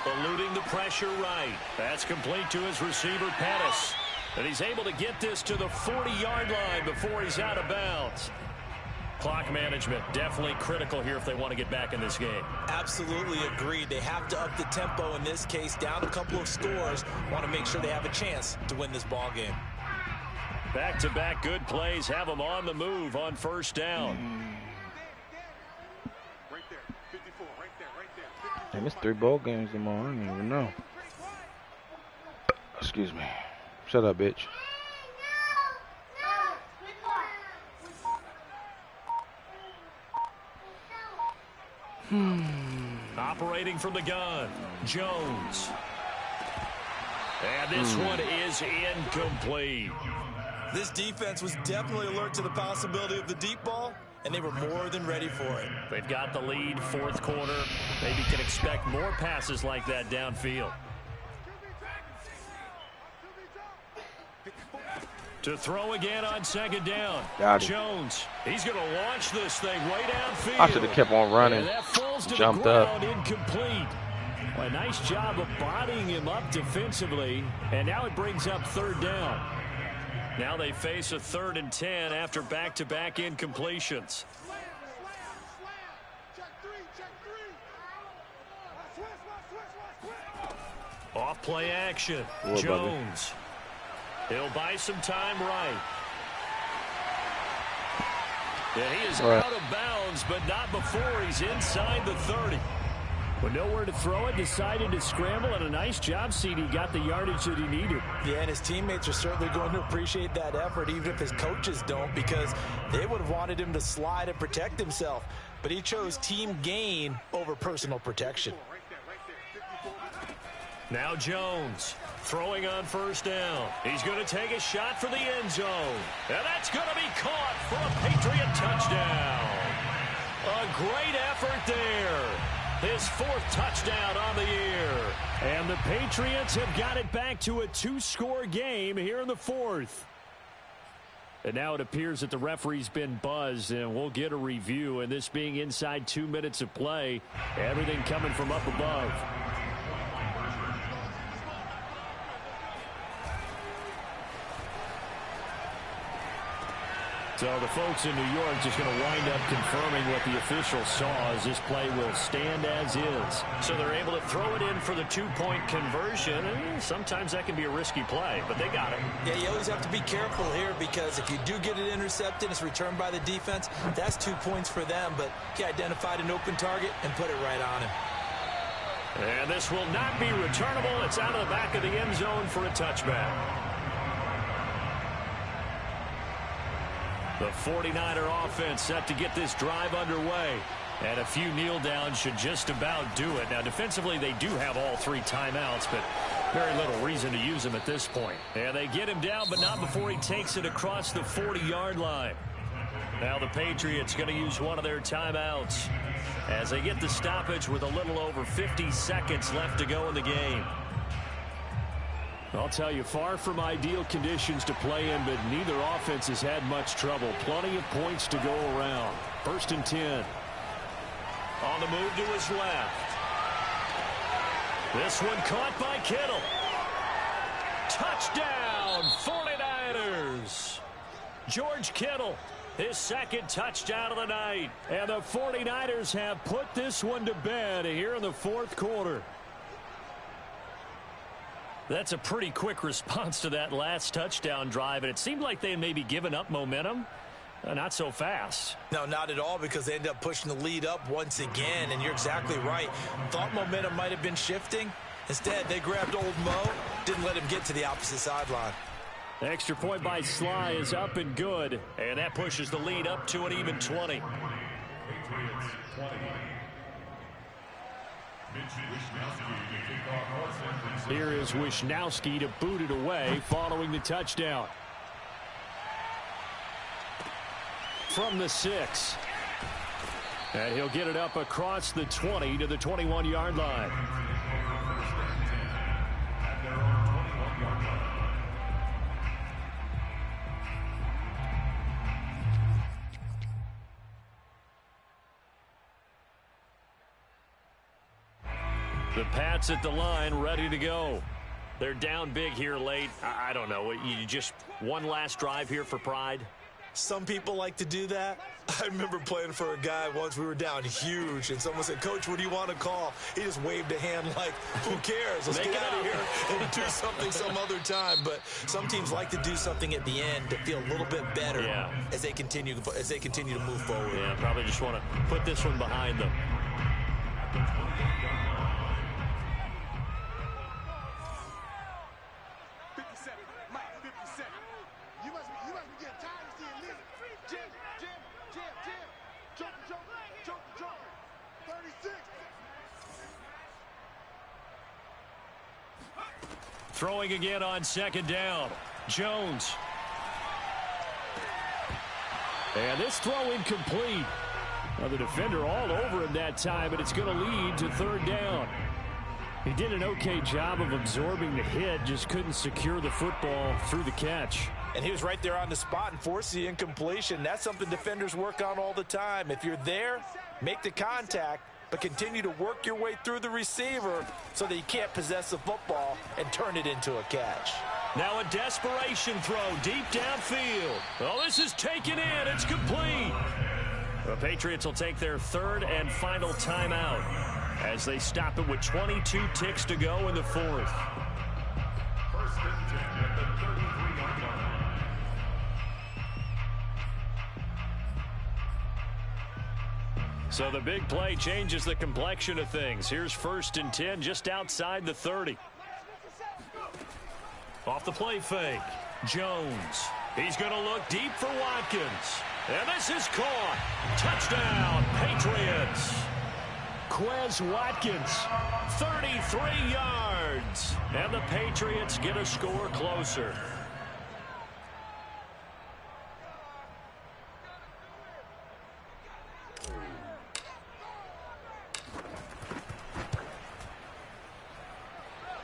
Eluding the pressure right. That's complete to his receiver, Pettis. And he's able to get this to the 40-yard line before he's out of bounds. Clock management, definitely critical here if they want to get back in this game. Absolutely agreed. They have to up the tempo in this case, down a couple of scores. Want to make sure they have a chance to win this ball game. Back-to-back good plays have them on the move on first down. Right there, 54, right there, right there. Damn, it's 3 ball games tomorrow. I don't even know. Excuse me. Shut up, bitch. Operating from the gun, Jones. And this one is incomplete. This defense was definitely alert to the possibility of the deep ball, and they were more than ready for it. They've got the lead, fourth quarter. Maybe can expect more passes like that downfield. To throw again on second down. Jones, he's going to launch this thing way downfield. I should have kept on running. And that falls to Jumped the ground, up. incomplete. Well, a nice job of bodying him up defensively, and now it brings up third down. Now they face a 3rd and 10 after back-to-back incompletions. Off play action. Whoa, Jones. He'll buy some time right. And he is out of bounds, but not before he's inside the 30. With nowhere to throw it, decided to scramble, and a nice job, CD. Got the yardage that he needed. Yeah, and his teammates are certainly going to appreciate that effort, even if his coaches don't, because they would have wanted him to slide and protect himself. But he chose team gain over personal protection. Now Jones throwing on first down. He's going to take a shot for the end zone. And that's going to be caught for a Patriot touchdown. A great effort there. His 4th touchdown on the year. And the Patriots have got it back to a 2-score game here in the 4th. And now it appears that the referee's been buzzed, and we'll get a review. And this being inside 2 minutes of play, everything coming from up above. So the folks in New York just going to wind up confirming what the official saw, as this play will stand as is. So they're able to throw it in for the 2-point conversion, and sometimes that can be a risky play, but they got it. Yeah, you always have to be careful here, because if you do get it intercepted, it's returned by the defense, that's 2 points for them, but he identified an open target and put it right on him. And this will not be returnable. It's out of the back of the end zone for a touchback. The 49er offense set to get this drive underway. And a few kneel downs should just about do it. Now, defensively, they do have all 3 timeouts, but very little reason to use them at this point. And they get him down, but not before he takes it across the 40-yard line. Now the Patriots going to use one of their timeouts as they get the stoppage with a little over 50 seconds left to go in the game. I'll tell you, far from ideal conditions to play in, but neither offense has had much trouble. Plenty of points to go around. 1st and 10. On the move to his left. This one caught by Kittle. Touchdown, 49ers. George Kittle, his 2nd touchdown of the night. And the 49ers have put this one to bed here in the 4th quarter. That's a pretty quick response to that last touchdown drive, and it seemed like they had maybe given up momentum. Not so fast. No, not at all, because they ended up pushing the lead up once again, and you're exactly right. Thought momentum might have been shifting. Instead, they grabbed old Mo, didn't let him get to the opposite sideline. The extra point by Sly is up and good, and that pushes the lead up to an even 20. Here is Wishnowski to boot it away following the touchdown. From the 6. And he'll get it up across the 20 to the 21-yard line. The Pats at the line, ready to go. They're down big here late. I don't know. You just one last drive here for pride? Some people like to do that. I remember playing for a guy once. We were down huge, and someone said, "Coach, what do you want to call?" He just waved a hand like, "Who cares? Let's get out of here and do something some other time." But some teams like to do something at the end to feel a little bit better as they continue to move forward. Yeah, probably just want to put this one behind them. Throwing again on second down. Jones. And this throw incomplete. Now the defender all over him that time, and it's going to lead to third down. He did an okay job of absorbing the hit, just couldn't secure the football through the catch. And he was right there on the spot and forced the incompletion. That's something defenders work on all the time. If you're there, make the contact, but continue to work your way through the receiver so that you can't possess the football and turn it into a catch. Now a desperation throw deep downfield. Oh, this is taken in. It's complete. The Patriots will take their third and final timeout as they stop it with 22 ticks to go in the fourth. First and 10 at the 33-yard line. So the big play changes the complexion of things. Here's first and 10 just outside the 30. Off the play fake. Jones. He's going to look deep for Watkins. And this is caught. Touchdown, Patriots. Quez Watkins, 33 yards. And the Patriots get a score closer.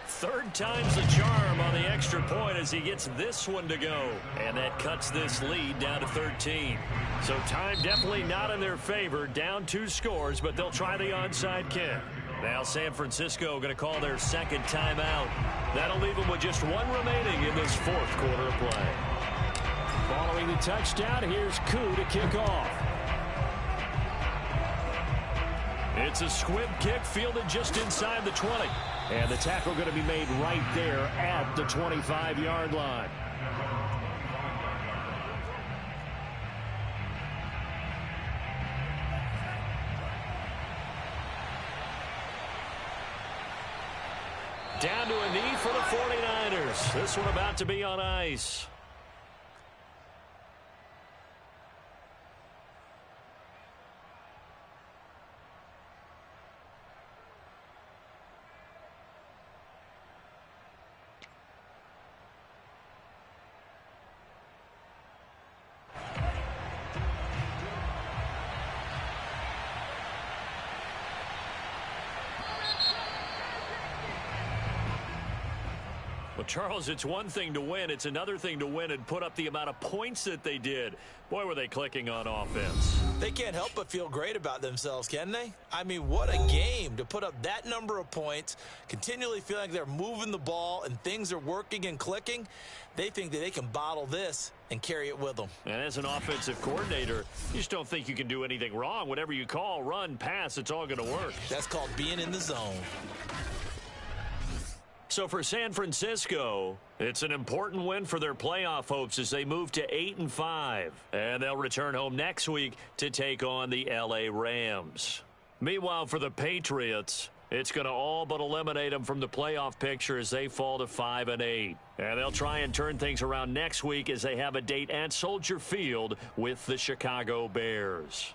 Third time's the charm on the extra point as he gets this one to go. And that cuts this lead down to 13. So time definitely not in their favor. Down 2 scores, but they'll try the onside kick. Now San Francisco going to call their second timeout. That'll leave them with just 1 remaining in this fourth quarter of play. Following the touchdown, here's Koo to kick off. It's a squib kick fielded just inside the 20. And the tackle going to be made right there at the 25-yard line. Down to a knee for the 49ers. This one about to be on ice. Well, Charles, it's one thing to win. It's another thing to win and put up the amount of points that they did. Boy, were they clicking on offense. They can't help but feel great about themselves, can they? I mean, what a game to put up that number of points, continually feel like they're moving the ball and things are working and clicking. They think that they can bottle this and carry it with them. And as an offensive coordinator, you just don't think you can do anything wrong. Whatever you call, run, pass, it's all going to work. That's called being in the zone. So for San Francisco, it's an important win for their playoff hopes as they move to 8-5. And they'll return home next week to take on the LA Rams. Meanwhile, for the Patriots, it's going to all but eliminate them from the playoff picture as they fall to 5-8. And they'll try and turn things around next week as they have a date at Soldier Field with the Chicago Bears.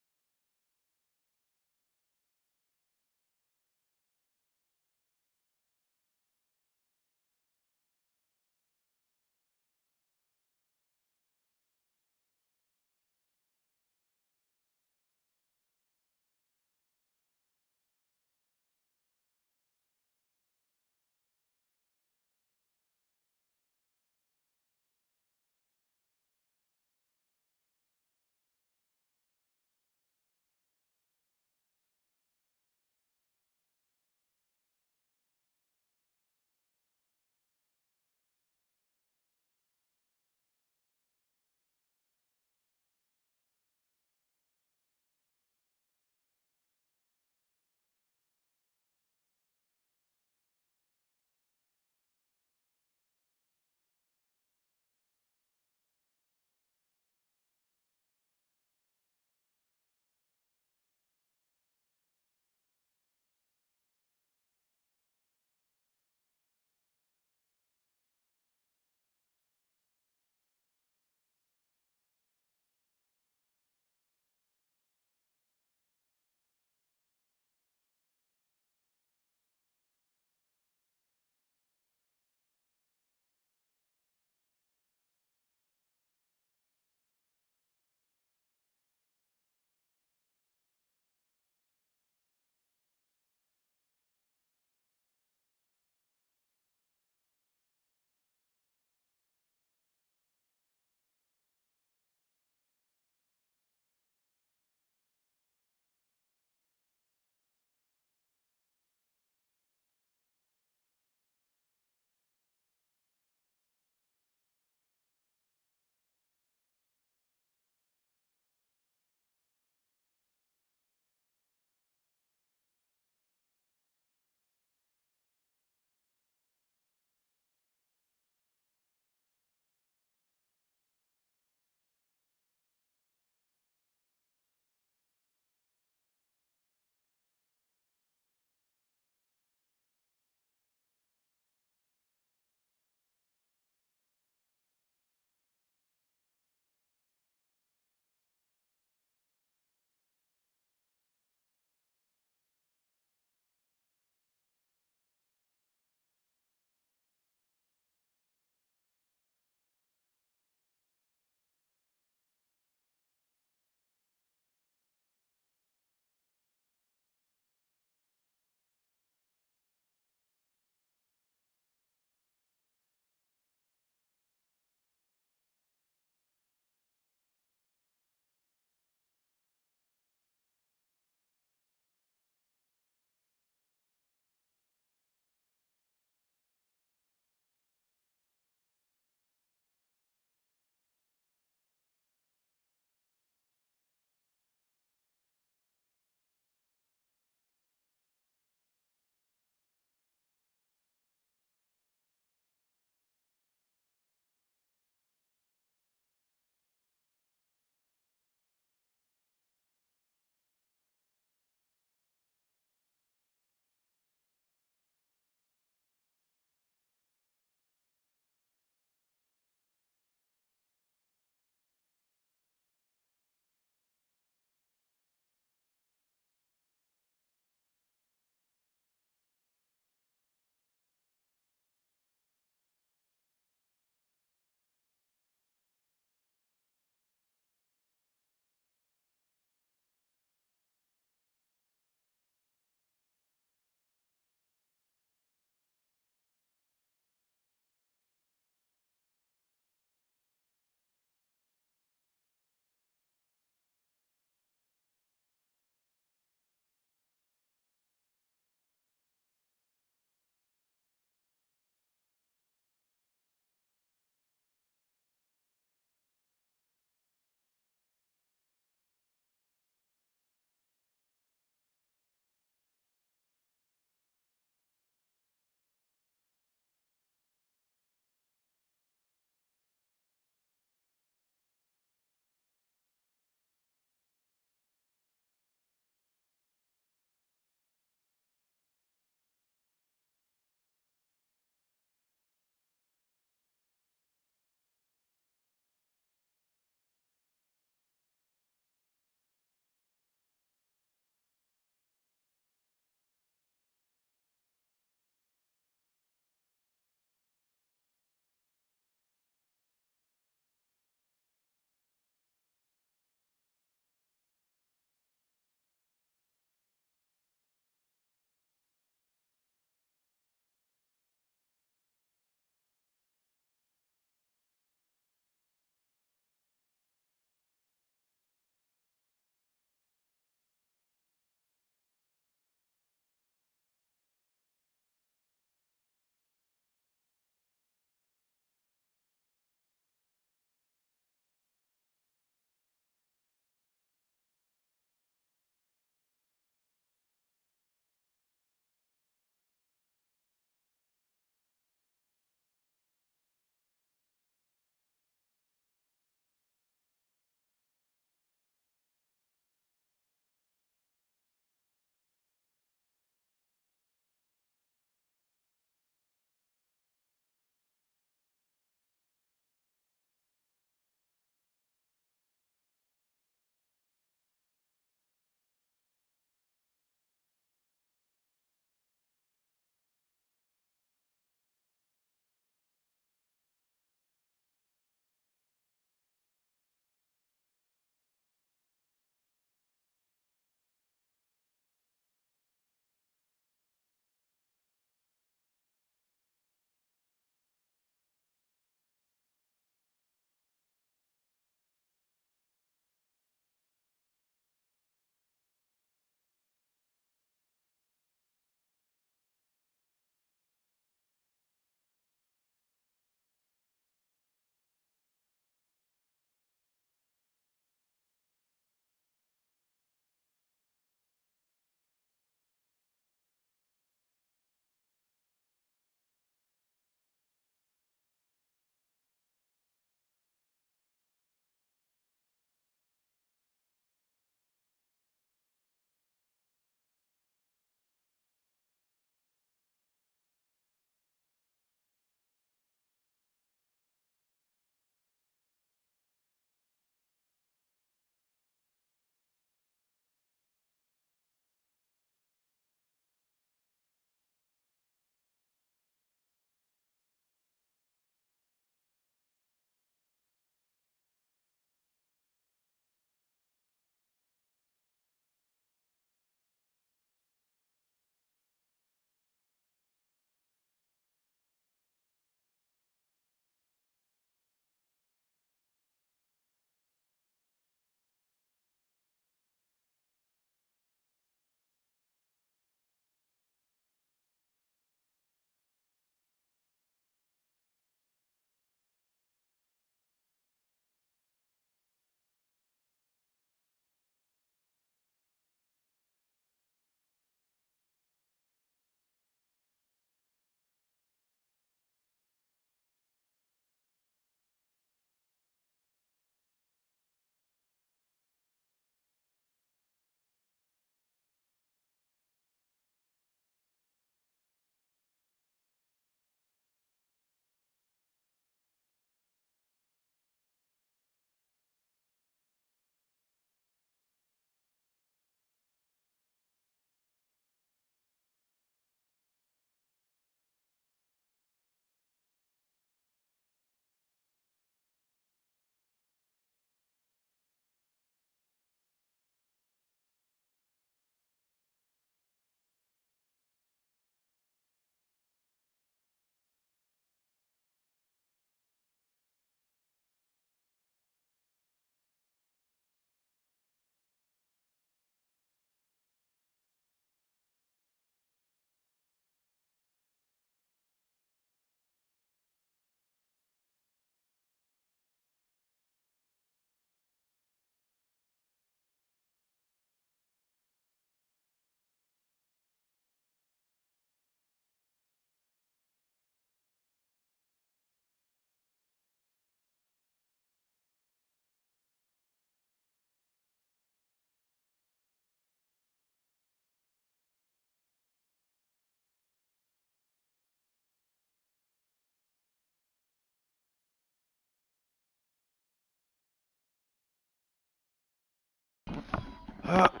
What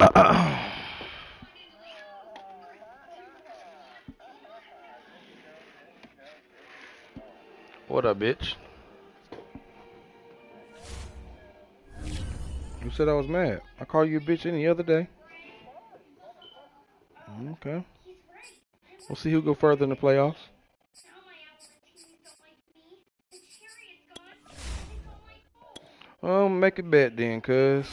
up, bitch? You said I was mad. I called you a bitch any other day. Okay. We'll see who go further in the playoffs. Make a bet then, cuz.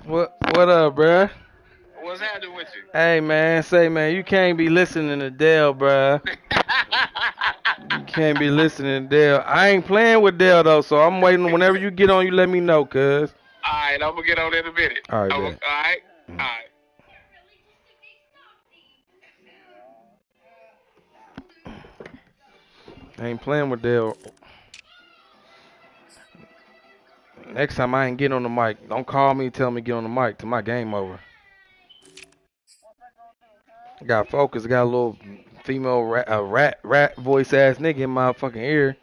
What up, bruh? What's happening with you? Hey man, you can't be listening to Dell, bruh. You can't be listening to Dell. I ain't playing with Dell though, so I'm waiting. Whenever you get on, you let me know, cuz. Alright, I'm gonna get on in a minute. Alright, Alright? bet. Alright. I ain't playing with Dell. Next time I ain't getting on the mic. Don't call me, tell me get on the mic till my game over. Got focus, got a little female rat voice ass nigga in my fucking ear.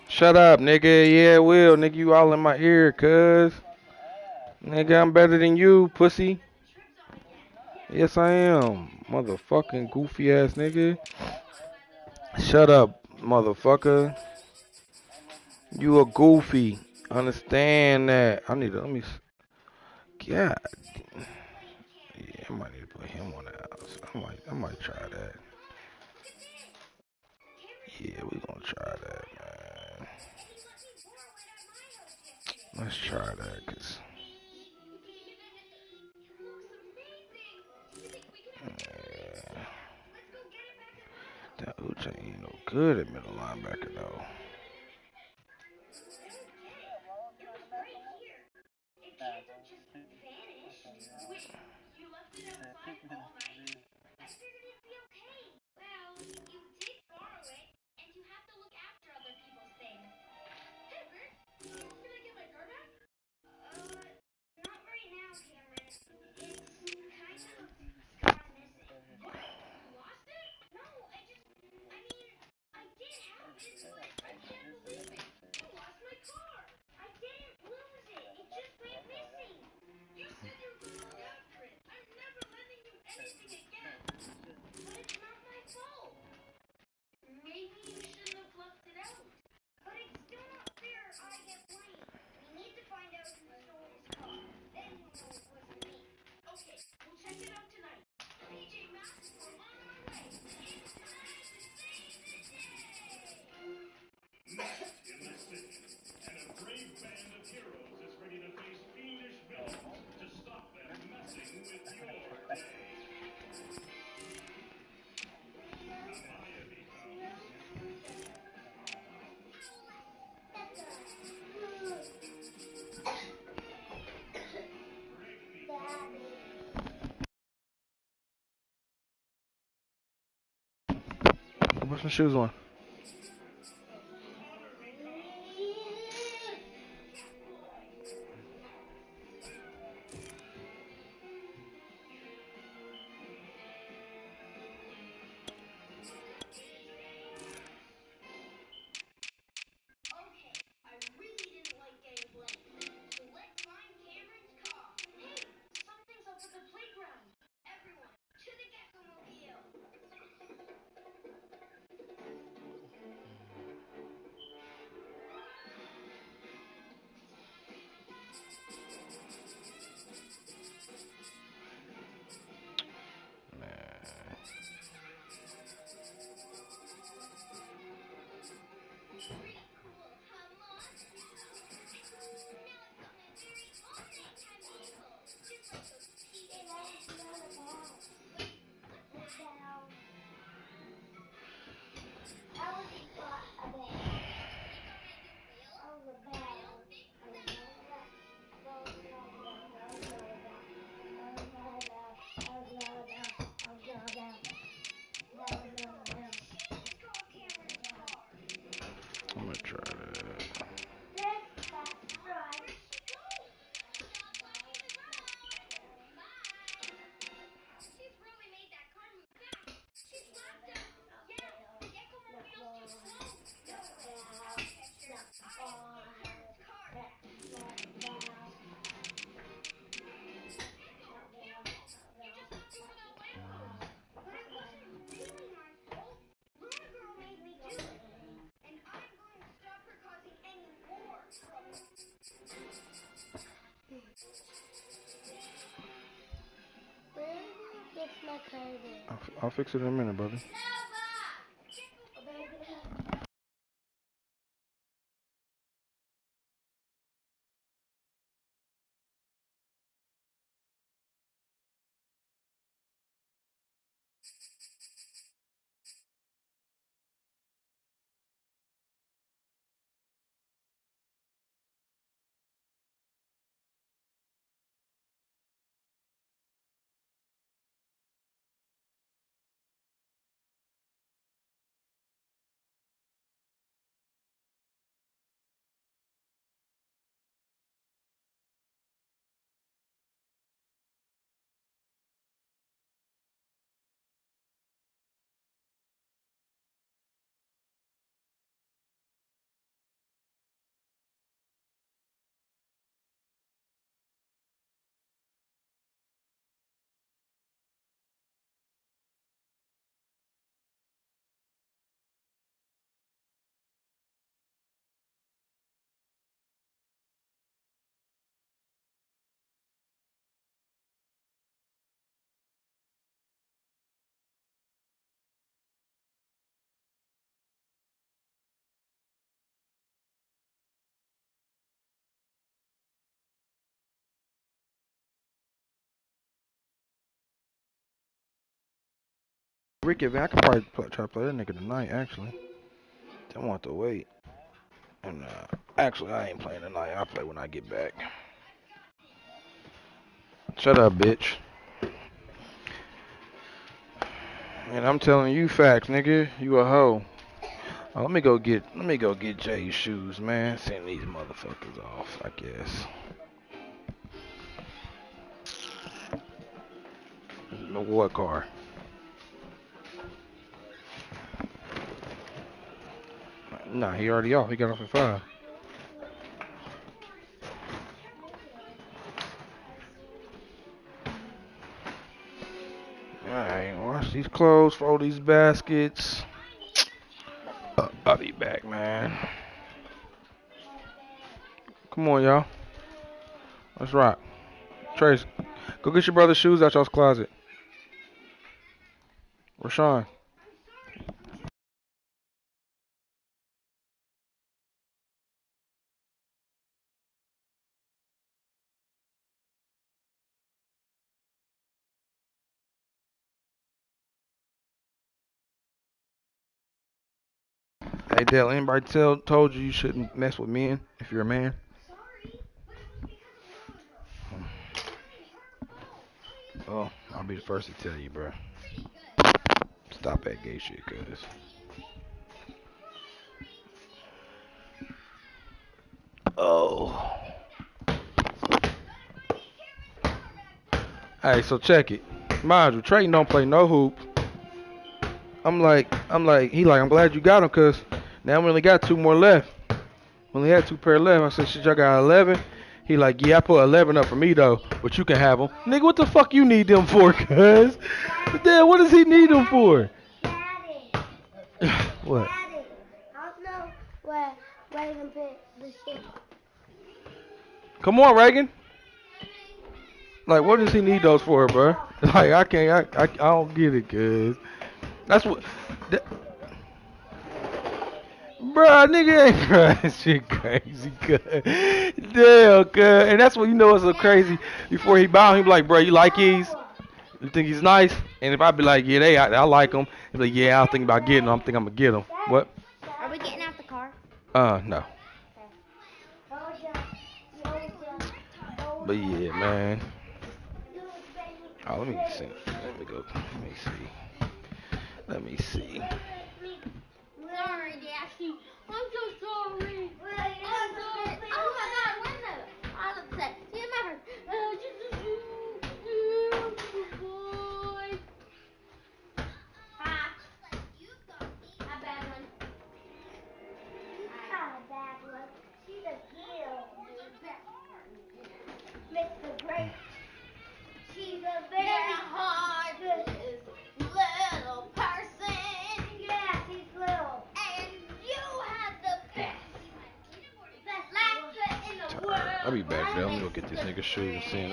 Shut up, nigga. Yeah, will, nigga. You all in my ear, cuz. Nigga, I'm better than you, pussy. Yes, I am. Motherfucking goofy ass nigga. Shut up, motherfucker. You a goofy. Understand that. Let me. God. Yeah, I might need to put him on the house. I might try that. Yeah, we gonna try that, man. Let's try that, cause yeah, that Uche ain't no good at middle linebacker though. Put some shoes on. I'm gonna try that. I'll fix it in a minute, brother. Ricky, I could probably try to play that nigga tonight, actually. Don't want to wait. And actually, I ain't playing tonight. I'll play when I get back. Shut up, bitch. And I'm telling you facts, nigga. You a hoe. Oh, let me go get Jay's shoes, man. Send these motherfuckers off, I guess. What car? Nah, he already off. He got off at 5. Alright, wash these clothes, fold these baskets. I'll be back, man. Come on, y'all. Let's rock. Trace, go get your brother's shoes out y'all's closet. Rashawn. Hey, Dale, anybody told you shouldn't mess with men if you're a man? Well, I'll be the first to tell you, bro. Stop that gay shit, cuz. Oh. Hey, so check it. Mind you, Trayton don't play no hoop. I'm like, I'm glad you got him, cause now we only got 2 more left. We only had 2 pair left. I said, shit, y'all got 11. He like, yeah, I put 11 up for me though, but you can have them. Nigga, what the fuck you need them for, cuz? Damn, what does he need them for? Daddy. What? Daddy. I don't know where Reagan put the shit. Come on, Reagan. Like, what does he need those for, bro? Like, I don't get it, cuz. That's what. Bruh, nigga ain't bruh, that shit crazy, cuz. Damn, cuz. And that's what you know what's so crazy. Before he bound, he be like, bro, you like these? You think he's nice? And if I be like, yeah, I like them. He be like, yeah, I don't think about getting them. I'm thinking I'm gonna get them. What? Are we getting out the car? No. But yeah, man. Oh, let me see. Let me go. Let me see. Sorry, Daddy. I'm so sorry. I'm sorry. Oh my God, Linda. I'm upset. See you never. Boy. Ha. A bad one. Not a bad one. She's a heel. Mr. Great. She's a very heartless little person. Yeah, she's little. And you have the best laughter in the world. I'll be back there. I'm gonna go get this nigga shoes and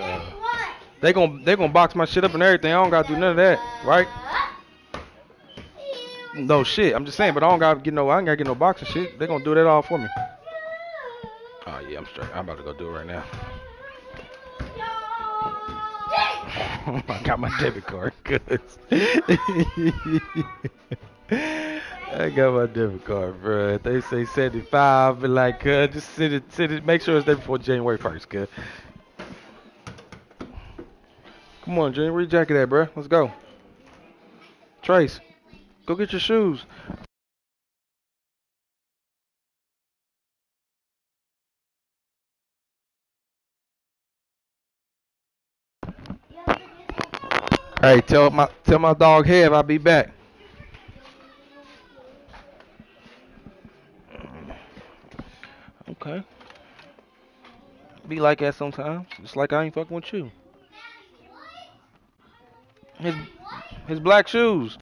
they gonna box my shit up and everything. I don't gotta do none of that, right? No shit. I'm just saying, but I ain't gotta get no boxing shit. They gonna do that all for me. Oh yeah, I'm straight. I'm about to go do it right now. I got my debit card, cuz. I got my debit card, bro. If they say 75, be like, just send it. Make sure it's there before January 1st, cuz. Come on, Junior, where your jacket at, bro? Let's go. Trace, go get your shoes. Hey, tell my dog Hev I'll be back. Okay. Be like that sometimes. Just like I ain't fucking with you. His black shoes.